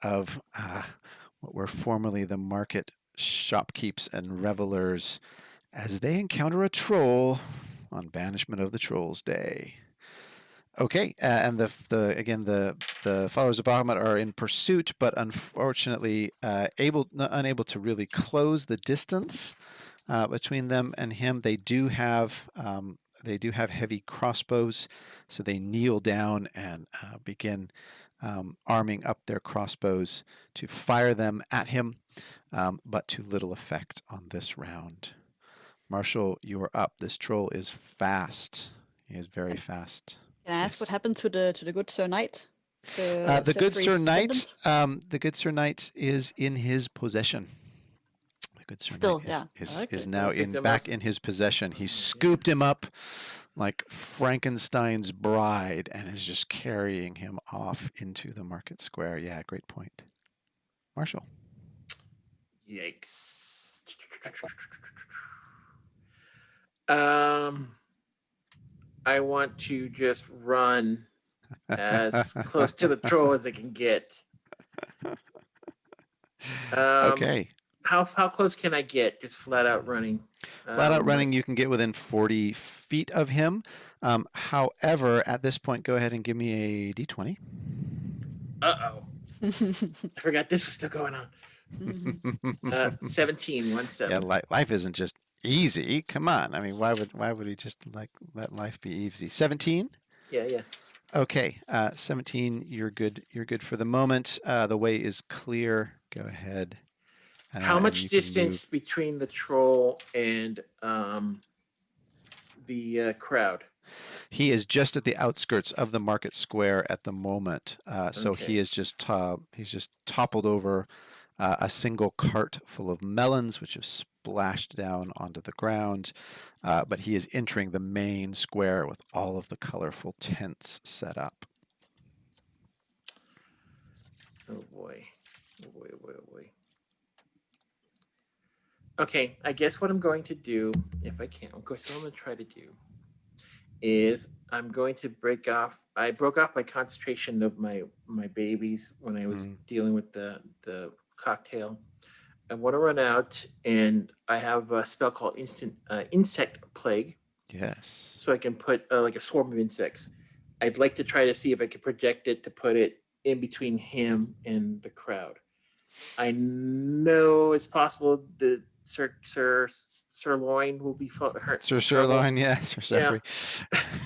of what were formerly the market shopkeepers and revelers as they encounter a troll on Banishment of the Trolls Day. Okay, and the followers of Bahamut are in pursuit, but unfortunately unable to really close the distance between them and him. They do have heavy crossbows, so they kneel down and begin arming up their crossbows to fire them at him, but to little effect on this round. Marshall, you are up. This troll is fast. He is very fast. Can I ask what happened to the good Sir Knight? The good Sir Knight. The good Sir Knight is in his possession. The good Sir Knight is now back in his possession. He scooped him up like Frankenstein's bride and is just carrying him off into the market square. Yeah, great point. Marshall. Yikes. I want to just run as close to the troll as I can get. Okay. How close can I get? Just flat out running. Flat out running, you can get within 40 feet of him. However, at this point, go ahead and give me a d20. Uh-oh. I forgot this was still going on. 17. Yeah, life isn't just easy. Come on. I mean, why would he just let life be easy? 17? Yeah. Okay. 17, you're good. You're good for the moment. The way is clear. Go ahead. How much distance between the troll and the crowd? He is just at the outskirts of the market square at the moment. So okay. He is he's just toppled over a single cart full of melons, which have splashed down onto the ground. But he is entering the main square with all of the colorful tents set up. Oh boy. Okay, I guess what I'm going to do, if I can, of course, what I'm going to try to do is I'm going to I broke off my concentration of my babies when I was dealing with the cocktail. I want to run out, and I have a spell called Insect Plague. Yes. So I can put like a swarm of insects. I'd like to try to see if I can project it to put it in between him and the crowd. I know it's possible that Sir Sirloin will be hurt. Sir Sirloin, yeah. Sir Sefri.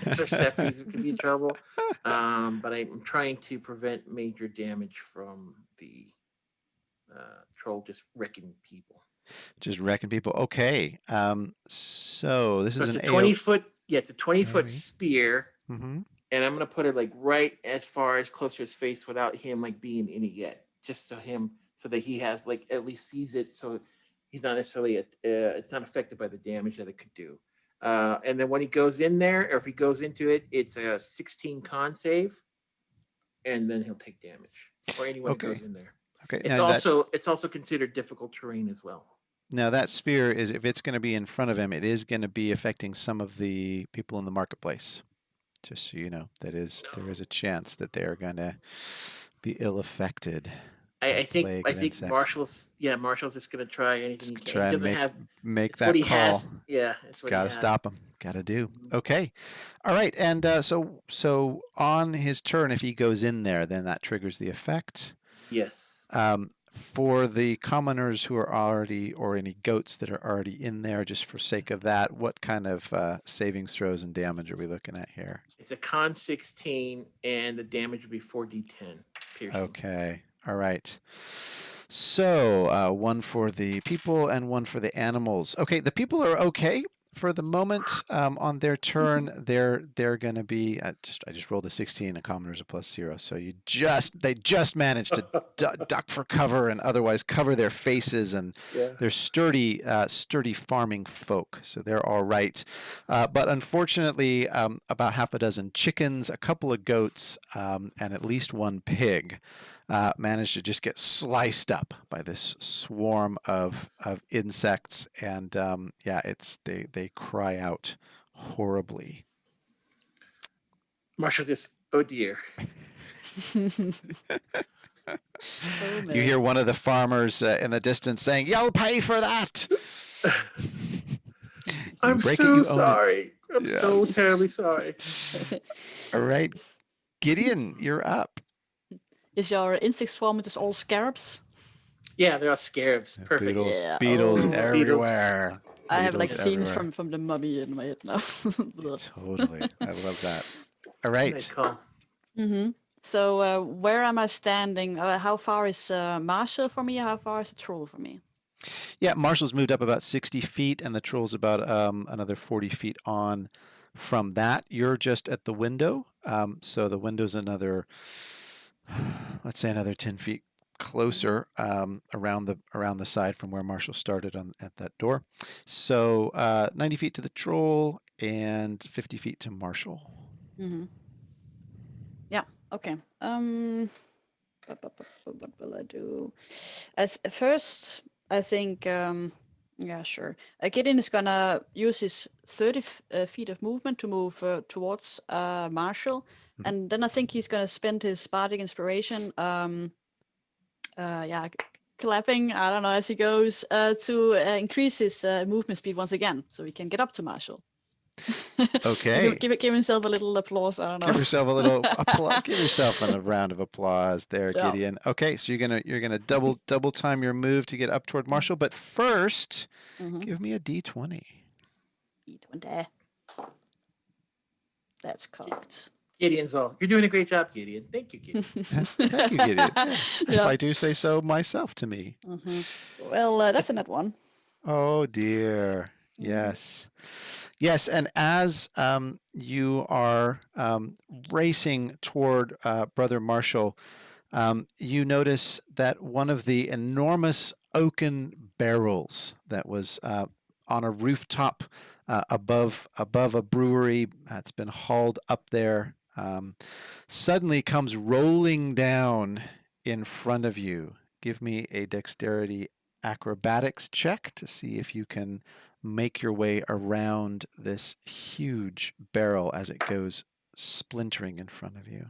Yeah. Sir Sefri could be in trouble. But I'm trying to prevent major damage from the troll just wrecking people. Okay. So this is a 20-foot. Yeah, it's a 20-foot spear. Mm-hmm. And I'm gonna put it like right as close to his face without him like being in it yet. Just so that he has like at least sees it, so he's not necessarily it's not affected by the damage that it could do. And then when he goes in there, or if he goes into it, it's a 16 con save, and then he'll take damage. Or anyone who goes in there. Okay. It's also considered difficult terrain as well. Now that spear is, if it's going to be in front of him, it is going to be affecting some of the people in the marketplace. Just so you know, there is a chance that they are going to be ill affected. I think Marshall's just going to try anything he can. Try he doesn't and make that call. Has. Yeah, it's what Gotta stop him. Gotta do. Okay. All right. And so on his turn, if he goes in there, then that triggers the effect. Yes. For the commoners who are already, or any goats that are already in there, just for sake of that, what kind of savings throws and damage are we looking at here? It's a con 16, and the damage would be 4d10 piercing. Okay. All right. So one for the people and one for the animals. Okay, the people are okay for the moment, on their turn, they're going to be I just rolled a 16. A commoner's a +0, so they just managed to duck for cover and otherwise cover their faces, and they're sturdy farming folk, so they're all right. But unfortunately, about half a dozen chickens, a couple of goats, and at least one pig managed to just get sliced up by this swarm of insects, and they cry out horribly. Marshall just, oh dear. You hear one of the farmers in the distance saying, "You'll pay for that." I'm so sorry. I'm so terribly sorry. All right, Gideon, you're up. Is your insect swarm just all scarabs? Yeah, they're all scarabs. Perfect. Beetles everywhere. I have like scenes from the Mummy in my head now. Totally, I love that. All right. Nice call. So where am I standing? How far is Marshall for me? How far is the troll for me? Yeah, Marshall's moved up about 60 feet, and the troll's about another 40 feet on from that. You're just at the window, so the window's another, let's say, another 10 feet closer around the side from where Marshall started at that door. So 90 feet to the troll and 50 feet to Marshall. Yeah. Okay. What will I do? First, I think. Yeah, sure. Gideon is gonna use his 30 feet of movement to move towards Marshall, and then I think he's gonna spend his bardic inspiration. Clapping, I don't know, as he goes to increase his movement speed once again, so he can get up to Marshall. Okay. give himself a little applause. I don't know. Give yourself a little applause. Give yourself a round of applause there, Gideon. Okay, so you're gonna double time your move to get up toward Marshall, but first, give me a D20. D20. That's cocked. Gideon's all. You're doing a great job, Gideon. Thank you, Gideon. Thank you, Gideon. If I do say so myself to me. Well, that's a net one. Oh dear. Yes. Yes, and as you are racing toward Brother Marshall, you notice that one of the enormous oaken barrels that was on a rooftop above a brewery, it's been hauled up there, suddenly comes rolling down in front of you. Give me a dexterity acrobatics check to see if you can make your way around this huge barrel as it goes splintering in front of you.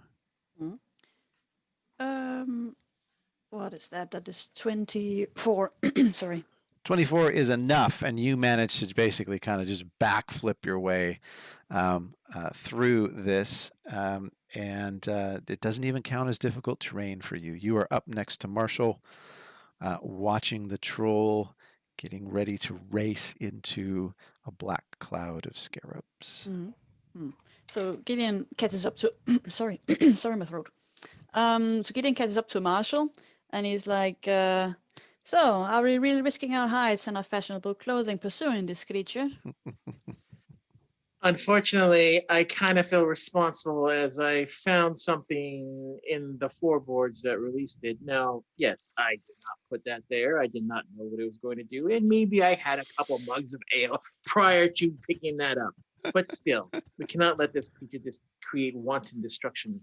What is that? That is 24. Sorry. 24 is enough, and you manage to basically kind of just backflip your way through this, and it doesn't even count as difficult terrain for you. You are up next to Marshall, watching the troll getting ready to race into a black cloud of scarabs. So Gideon catches up to sorry, my throat. So Gideon catches up to Marshall, and he's like, "So, are we really risking our hides and our fashionable clothing pursuing this creature?" Unfortunately, I kind of feel responsible as I found something in the floorboards that released it. Now, yes, I did not put that there. I did not know what it was going to do. And maybe I had a couple mugs of ale prior to picking that up. But still, we cannot let this creature just create wanton destruction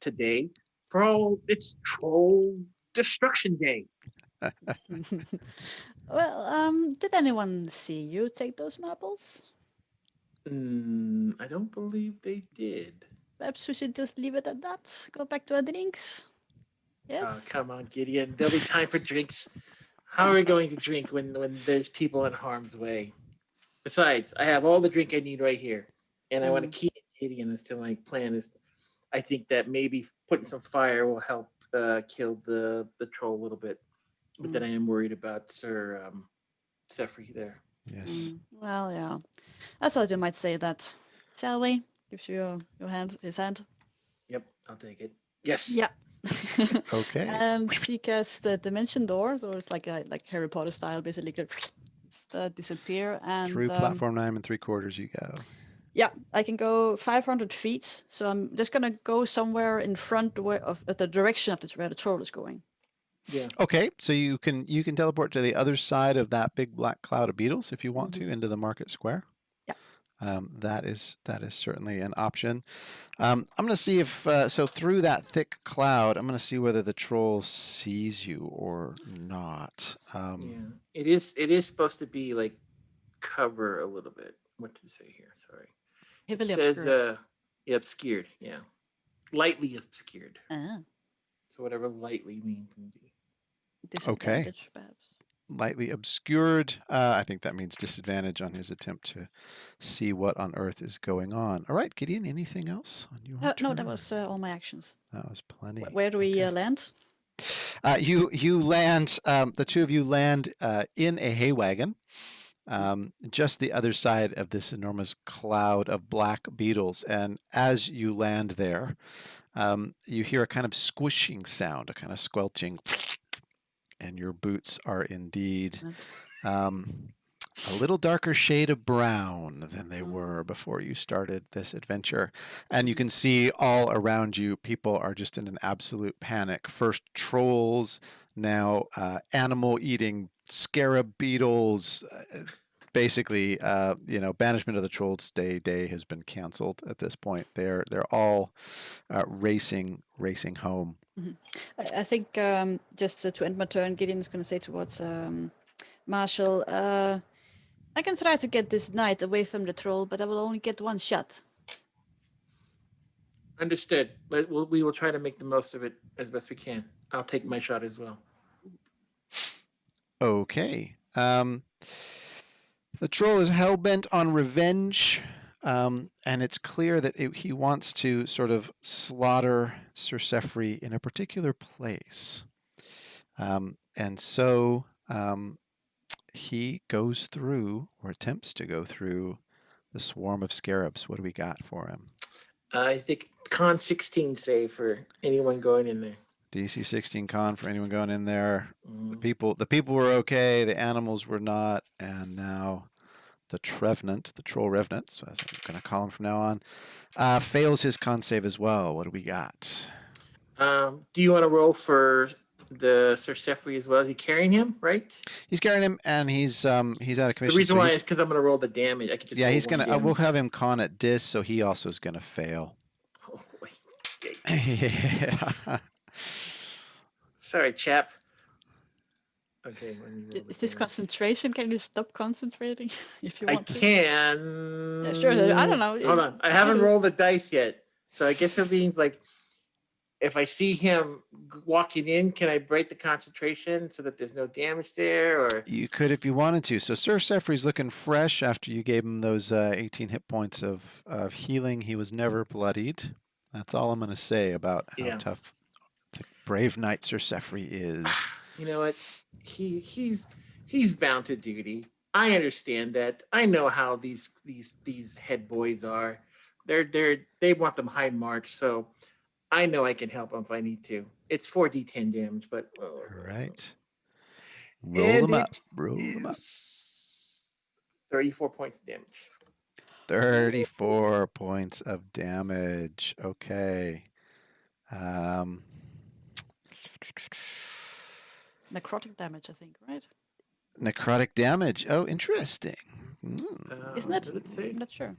today. For all it's Troll Destruction Day. Well, did anyone see you take those marbles? I don't believe they did. Perhaps we should just leave it at that. Go back to our drinks. Yes. Oh, come on, Gideon. There'll be time for drinks. How are we going to drink when there's people in harm's way? Besides, I have all the drink I need right here. And I want to keep Gideon as to my plan is I think that maybe putting some fire will help kill the troll a little bit. But then I am worried about Sir Sefri there. Yes. Well, yeah. I thought you might say that. Shall we? Gives you his hand. Yep, I'll take it. Yes. Yeah. Okay. And he casts the dimension door, so it's like Harry Potter style, basically. just disappear. And Through platform 9 3/4 you go. yeah, I can go 500 feet. So I'm just gonna go somewhere in front of the direction of where the troll is going. Yeah. Okay, so you can teleport to the other side of that big black cloud of beetles if you want to, into the market square. Yeah. That is certainly an option. I'm going to see if so through that thick cloud, I'm going to see whether the troll sees you or not. Yeah. It is supposed to be like cover a little bit. What did it say here? Sorry. Heavily it says obscured. Yeah, obscured. Yeah. Lightly obscured. Ah, So whatever lightly means indeed. disadvantage, perhaps. Lightly obscured. I think that means disadvantage on his attempt to see what on earth is going on. All right, Gideon, anything else on your turn? No, that was all my actions. That was plenty. Where do we land? You land, the two of you land in a hay wagon, just the other side of this enormous cloud of black beetles. And as you land there, you hear a kind of squishing sound, a kind of squelching, and your boots are indeed a little darker shade of brown than they were before you started this adventure. And you can see all around you, people are just in an absolute panic. First trolls, now animal-eating scarab beetles. Basically, banishment of the trolls day has been canceled at this point. They're all racing home. Mm-hmm. I think just to end my turn, Gideon is going to say towards Marshall, I can try to get this knight away from the troll, but I will only get one shot. Understood. But we will try to make the most of it as best we can. I'll take my shot as well. Okay. The troll is hell-bent on revenge, and it's clear that he wants to sort of slaughter Sir Sefri in a particular place. And so he goes through, or attempts to go through, the swarm of scarabs. What do we got for him? I think con 16 save for anyone going in there. DC 16 con for anyone going in there. The people were okay, the animals were not, and now the Trevenant, the Troll Revenant, so as I'm going to call him from now on, fails his con save as well. What do we got? Do you want to roll for the Sir Sefri as well? Is he carrying him, right? He's carrying him, and he's out of commission. The reason why is because I'm going to roll the damage. I can just he's going to. We'll have him con at dis, so he also is going to fail. Oh boy. Yeah. Sorry, chap. Okay. Is this concentration? Can you stop concentrating if you want I to? can. Yeah, sure. I don't know. Hold on. I haven't rolled the dice yet, so I guess it means like if I see him walking in, can I break the concentration so that there's no damage there? Or you could if you wanted to. So Sir Sefri's looking fresh after you gave him those 18 hit points of healing. He was never bloodied. That's all I'm going to say about how tough the brave knight Sir Sefri is. You know what? He's bound to duty. I understand that. I know how these head boys are. They want them high marks, so I know I can help them if I need to. It's 4d10 damage, but all right. Roll them up. 34 points of damage. 34 points of damage. Okay. Necrotic damage, I think, right? Necrotic damage. Oh, interesting. Isn't it? Does it say? I'm not sure.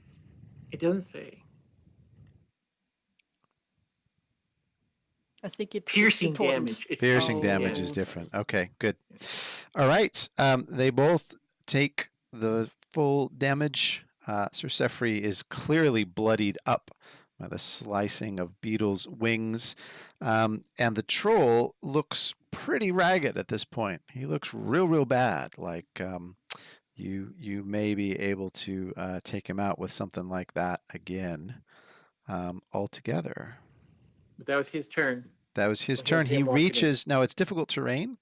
It doesn't say. I think it's piercing important. damage. It's piercing damage is different. Okay, good. All right. They both take the full damage. Sir Sefri is clearly bloodied up by the slicing of beetles' wings. And the troll looks pretty ragged at this point. He looks real bad. Like you may be able to take him out with something like that again altogether. But that was his turn. That was his turn. He reaches. Now it's difficult terrain.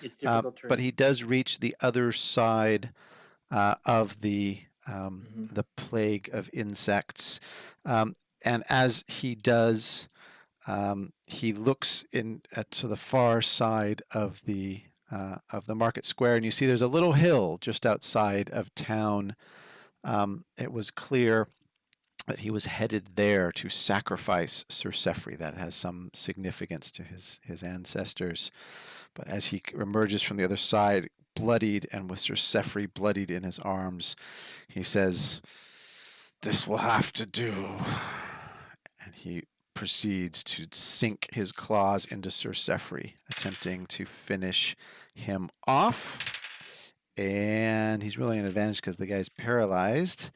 It's difficult terrain. But he does reach the other side of the plague of insects. And as he does, he looks to the far side of the of the market square, and you see there's a little hill just outside of town. It was clear that he was headed there to sacrifice Sir Sefri. That has some significance to his ancestors. But as he emerges from the other side, bloodied and with Sir Sefri bloodied in his arms, he says, "This will have to do." And he proceeds to sink his claws into Sir Sefri, attempting to finish him off. And he's really an advantage because the guy's paralyzed.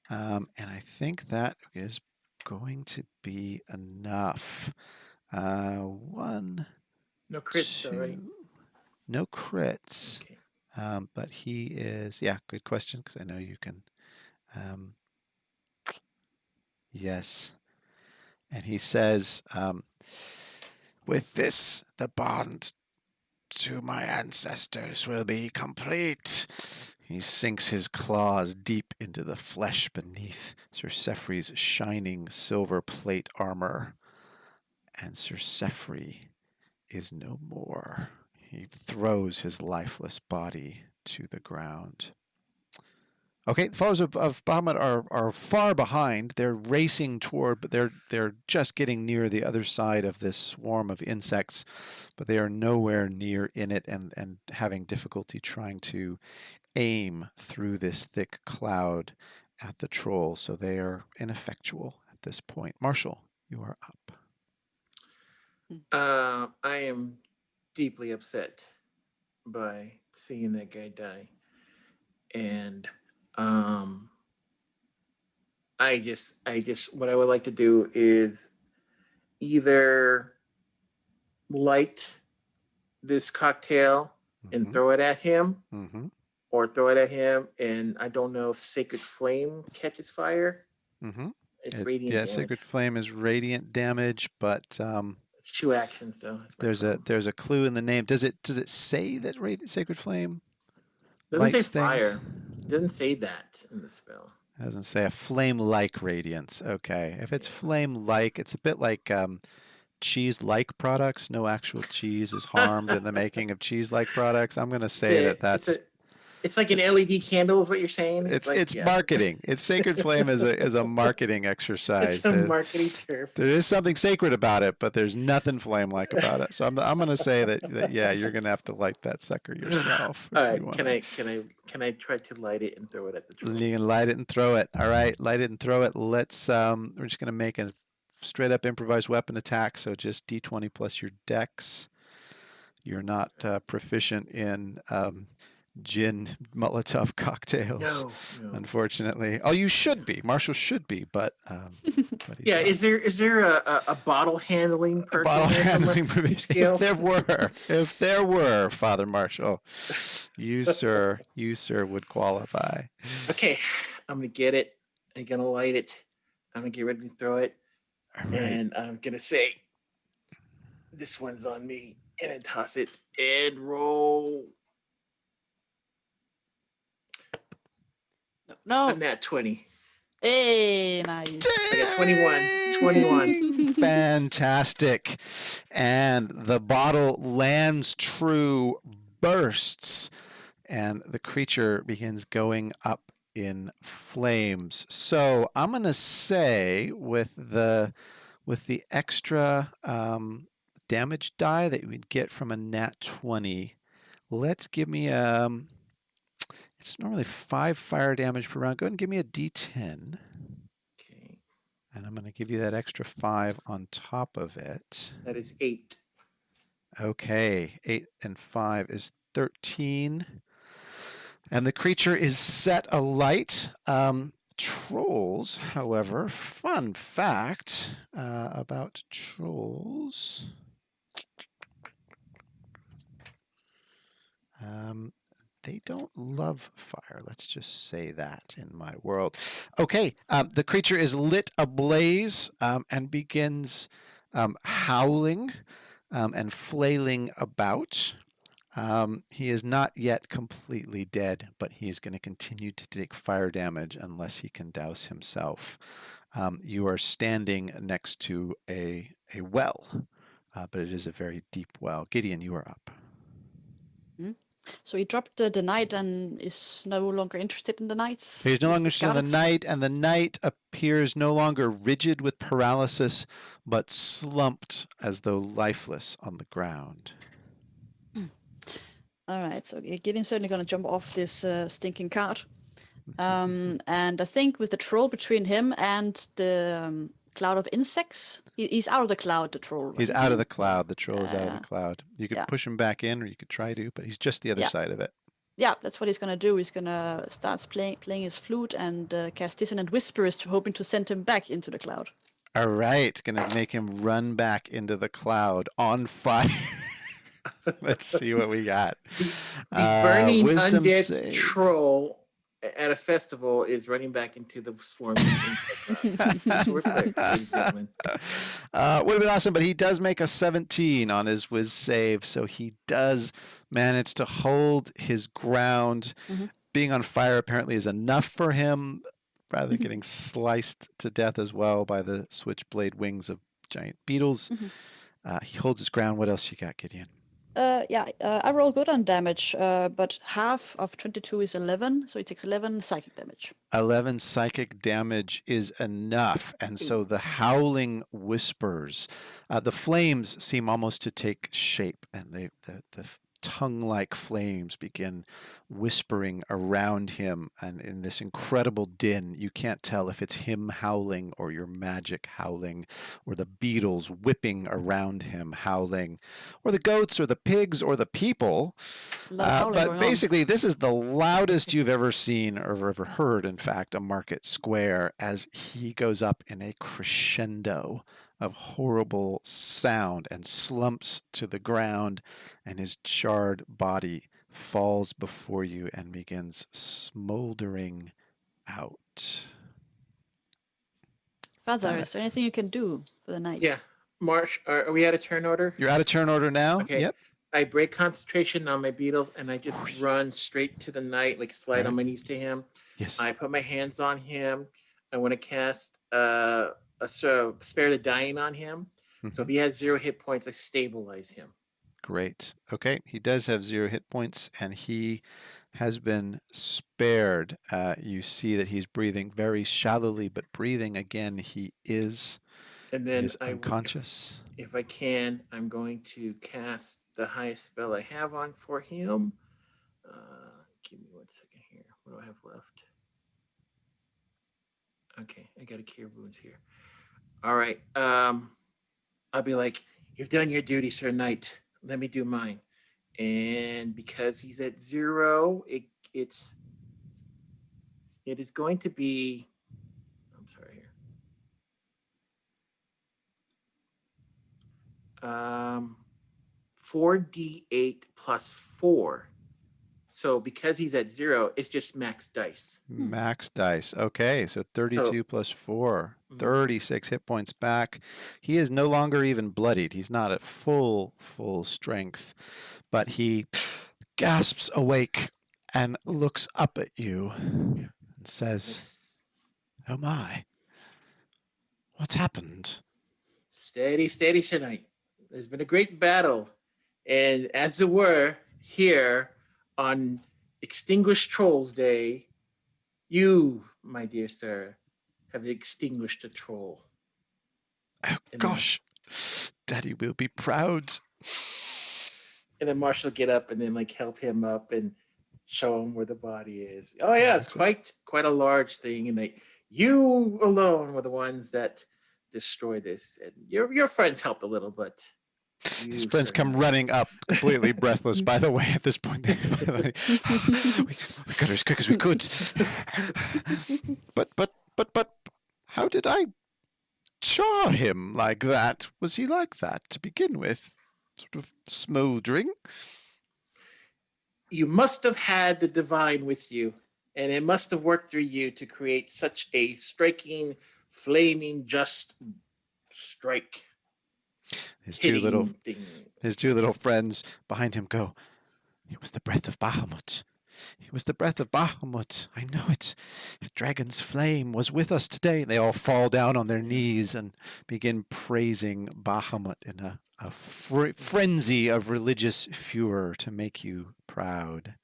And I think that is going to be enough. One, No crits, though, right? no crits. Okay. But he is, yeah, good question, because I know you can. Yes. And he says, with this, the bond to my ancestors will be complete. He sinks his claws deep into the flesh beneath Sir Sefri's shining silver plate armor. And Sir Sefri is no more. He throws his lifeless body to the ground. Okay, the followers of Bahamut are far behind. They're racing toward, but they're just getting near the other side of this swarm of insects, but they are nowhere near in it and having difficulty trying to aim through this thick cloud at the troll, so they are ineffectual at this point. Marshall, you are up. I am deeply upset by seeing that guy die. And I guess what I would like to do is either light this cocktail and throw it at him, or throw it at him, and I don't know if Sacred Flame catches fire. It's radiant damage. Sacred Flame is radiant damage, but it's 2 actions though. There's a clue in the name. Does it say that Sacred Flame doesn't say lights fire? things? It doesn't say that in the spell. It doesn't say a flame-like radiance. Okay, if it's flame-like, it's a bit like cheese-like products. No actual cheese is harmed in the making of cheese-like products. I'm going to say that's. It's like an LED candle, is what you're saying. It's marketing. It's Sacred Flame is a marketing exercise. It's a marketing term. There is something sacred about it, but there's nothing flame-like about it. So I'm going to say that yeah, you're going to have to light that sucker yourself. All right. Can I try to light it and throw it at the troll? You can light it and throw it. All right, light it and throw it. Let's. We're just going to make a straight up improvised weapon attack. So just D20 plus your dex. You're not proficient in gin Molotov cocktails, no. Unfortunately. Oh, you should be. Marshall should be, but yeah. Not. Is there a bottle handling? A bottle handling skill? If there were, Father Marshall, you sir would qualify. Okay, I'm gonna get it. I'm gonna light it. I'm gonna get ready to throw it, and I'm gonna say, "This one's on me," and then toss it and roll. No. I'm at 20. Hey, nice. I got 21. Fantastic. And the bottle lands true, bursts, and the creature begins going up in flames. So I'm going to say with the extra damage die that we'd get from a nat 20, let's give me it's normally 5 fire damage per round. Go ahead and give me a D10. Okay. And I'm going to give you that extra 5 on top of it. That is 8. Okay. 8 and 5 is 13. And the creature is set alight. Trolls, however, fun fact about trolls. They don't love fire. Let's just say that in my world. Okay, the creature is lit ablaze and begins howling and flailing about. He is not yet completely dead, but he's going to continue to take fire damage unless he can douse himself. You are standing next to a well, but it is a very deep well. Gideon, you are up. So he dropped the knight and is no longer interested in the knights. He's no He's longer interested in the discarded. knight, and the knight appears no longer rigid with paralysis, but slumped as though lifeless on the ground. All right, so Gideon's certainly going to jump off this stinking cart. And I think with the troll between him and the cloud of insects, he's out of the cloud, the troll. He's right? out of the cloud. The troll is out of the cloud. You could Yeah. push him back in, or you could try to, but he's just the other Yeah. side of it. Yeah, that's what he's going to do. He's going to start playing his flute and cast Dissonant Whispers, hoping to send him back into the cloud. All right, gonna make him run back into the cloud on fire. Let's see what we got. The burning Wisdom undead save. troll at a festival is running back into the swarm. So we're quick, ladies and gentlemen. Would have been awesome, but he does make a 17 on his whiz save, so he does manage to hold his ground. Mhm. Being on fire apparently is enough for him, rather than getting sliced to death as well by the switchblade wings of giant beetles. He holds his ground. What else you got, Gideon? I roll good on damage, but half of 22 is 11, so he takes 11 psychic damage. 11 psychic damage is enough. And so the howling whispers, the flames seem almost to take shape, and the tongue-like flames begin whispering around him. And in this incredible din, you can't tell if it's him howling or your magic howling, or the beetles whipping around him howling, or the goats or the pigs or the people. A lot of howling But going on. basically, this is the loudest you've ever seen or ever heard, in fact, a market square, as he goes up in a crescendo of horrible sound and slumps to the ground, and his charred body falls before you and begins smoldering out. Father, is there anything you can do for the night? Yeah. Marsh, are we out of turn order? You're out of turn order now? Okay. Yep. I break concentration on my beetles and I just run straight to the knight, like slide on my knees to him. Yes. I put my hands on him. I want to cast spare the dying on him. So if he has 0 hit points, I stabilize him. Great. Okay. He does have 0 hit points, and he has been spared. You see that he's breathing very shallowly, but breathing again. He is, And then is unconscious. If I can, I'm going to cast the highest spell I have on for him. Give me 1 second here. What do I have left? Okay, I got to cure wounds here. All right. I'll be like, you've done your duty, Sir Knight. Let me do mine. And because he's at 0, it is going to be. I'm sorry here. 4d8 plus 4. So because he's at 0, it's just max dice. Max dice. Okay, so 32 plus 4, 36 hit points back. He is no longer even bloodied. He's not at full strength, but he gasps awake and looks up at you and says, "Oh my, what's happened?" Steady, Sir Knight. There's been a great battle, and as it were, here on Extinguished Trolls Day, you, my dear sir, have extinguished a troll. Oh gosh, Daddy will be proud. And then Marshall get up and then like help him up and show him where the body is. Oh yeah, it's quite a large thing, and like you alone were the ones that destroyed this, and your friends helped a little, but his friends come running up, completely breathless. By the way, at this point, we got her as quick as we could. But, how did I char him like that? Was he like that to begin with? Sort of smoldering? You must have had the divine with you, and it must have worked through you to create such a striking, flaming, just strike. His two little friends behind him go, "It was the breath of Bahamut. It was the breath of Bahamut. I know it. The dragon's flame was with us today. They all fall down on their knees and begin praising Bahamut in a frenzy of religious furor to make you proud.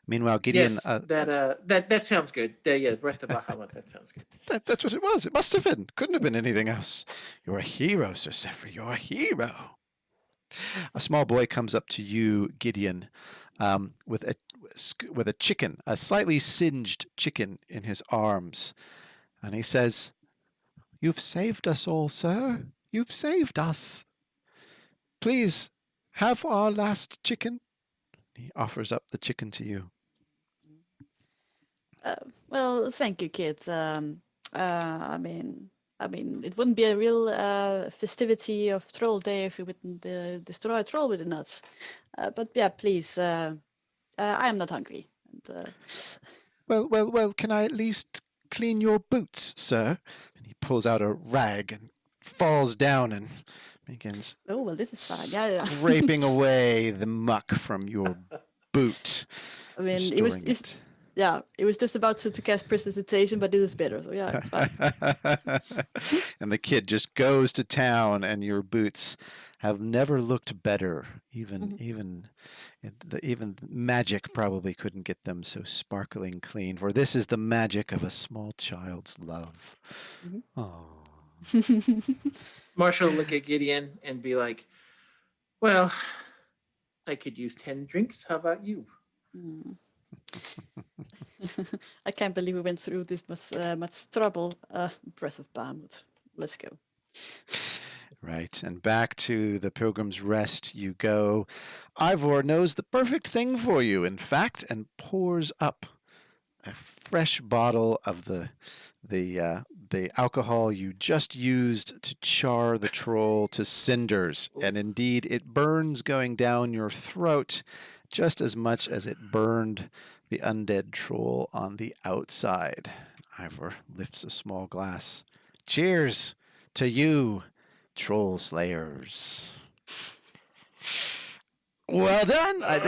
Meanwhile, Gideon... Yes, that sounds good. Yeah, Breath of Bahamut, that sounds good. That's what it was. It must have been. Couldn't have been anything else. You're a hero, Sir Sefri. You're a hero. A small boy comes up to you, Gideon, with a chicken, a slightly singed chicken in his arms. And he says, "You've saved us all, sir. You've saved us. Please, have our last chicken." He offers up the chicken to you. Well, thank you, kid. I mean, it wouldn't be a real festivity of Troll Day if we wouldn't destroy a troll with the nuts. But yeah, please, I am not hungry. And, Well, can I at least clean your boots, sir? And he pulls out a rag and falls down and begins oh, well, this is fine. Yeah. scraping away the muck from your boot. I mean, restoring it. it was just about to cast prestidigitation, but this is better. So yeah, it's fine. And the kid just goes to town, and your boots have never looked better. Even magic probably couldn't get them so sparkling clean. For this is the magic of a small child's love. Oh. Marshall will look at Gideon and be like, "Well, I could use 10 drinks. How about you?" I can't believe we went through this much trouble. Breath of Bahamut. Let's go. Right, and back to the Pilgrim's Rest you go. Ivor knows the perfect thing for you, in fact, and pours up a fresh bottle of the alcohol you just used to char the troll to cinders. And indeed, it burns going down your throat just as much as it burned the undead troll on the outside. Ivor lifts a small glass. Cheers to you, troll slayers. Well done. I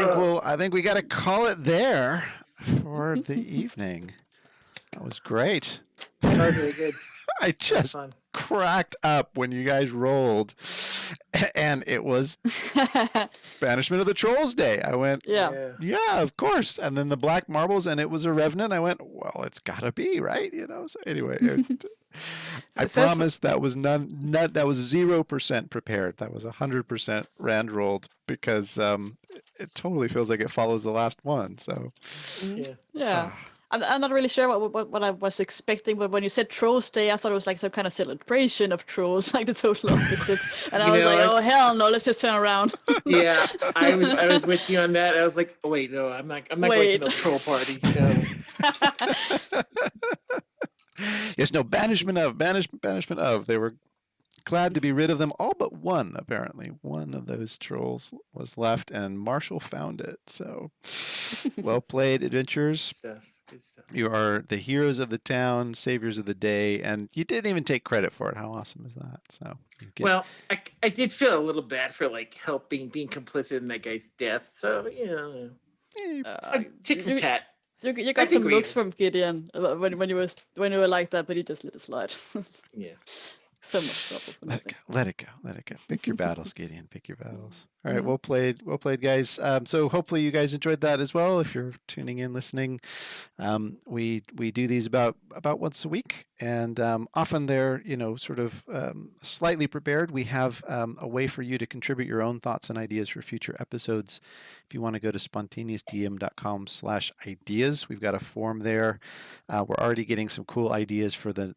think we got to call it there for the evening. That was great. That was really good. I just cracked up when you guys rolled, and it was Banishment of the Trolls Day. I went, yeah, of course. And then the black marbles, and it was a revenant. I went, well, it's gotta be, right? So anyway, I promise that was that was 0% prepared. That was 100% rand rolled, because it totally feels like it follows the last one. So yeah. I'm not really sure what I was expecting, but when you said Trolls Day, I thought it was like some kind of celebration of trolls, like the total opposite. And I was like, oh hell no, let's just turn around. Yeah, I was with you on that. I was like, oh, wait, no, I'm not going to the troll party. No. Yes, no, banishment of. They were glad to be rid of them, all but one, apparently. One of those trolls was left, and Marshall found it. So, well played, adventurers. Good stuff. You are the heroes of the town, saviors of the day, and you didn't even take credit for it. How awesome is that? So, well, I did feel a little bad for being complicit in that guy's death. So tit for tat. You got some looks from Gideon when you were like that, but he just let it slide. Yeah. So much trouble for nothing. Let it go. Pick your battles, Gideon. Pick your battles. All right, well played, guys. So hopefully you guys enjoyed that as well. If you're tuning in, listening, we do these about once a week, and often they're sort of slightly prepared. We have a way for you to contribute your own thoughts and ideas for future episodes. If you want to go to spontaneousdm.com/ideas, we've got a form there. We're already getting some cool ideas for the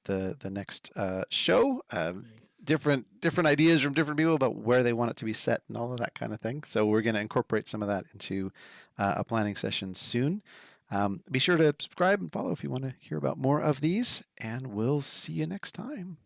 next show. Nice. Different ideas from different people about where they want it to be set and all of that kind of thing. So we're going to incorporate some of that into a planning session soon. Be sure to subscribe and follow if you want to hear about more of these, and we'll see you next time.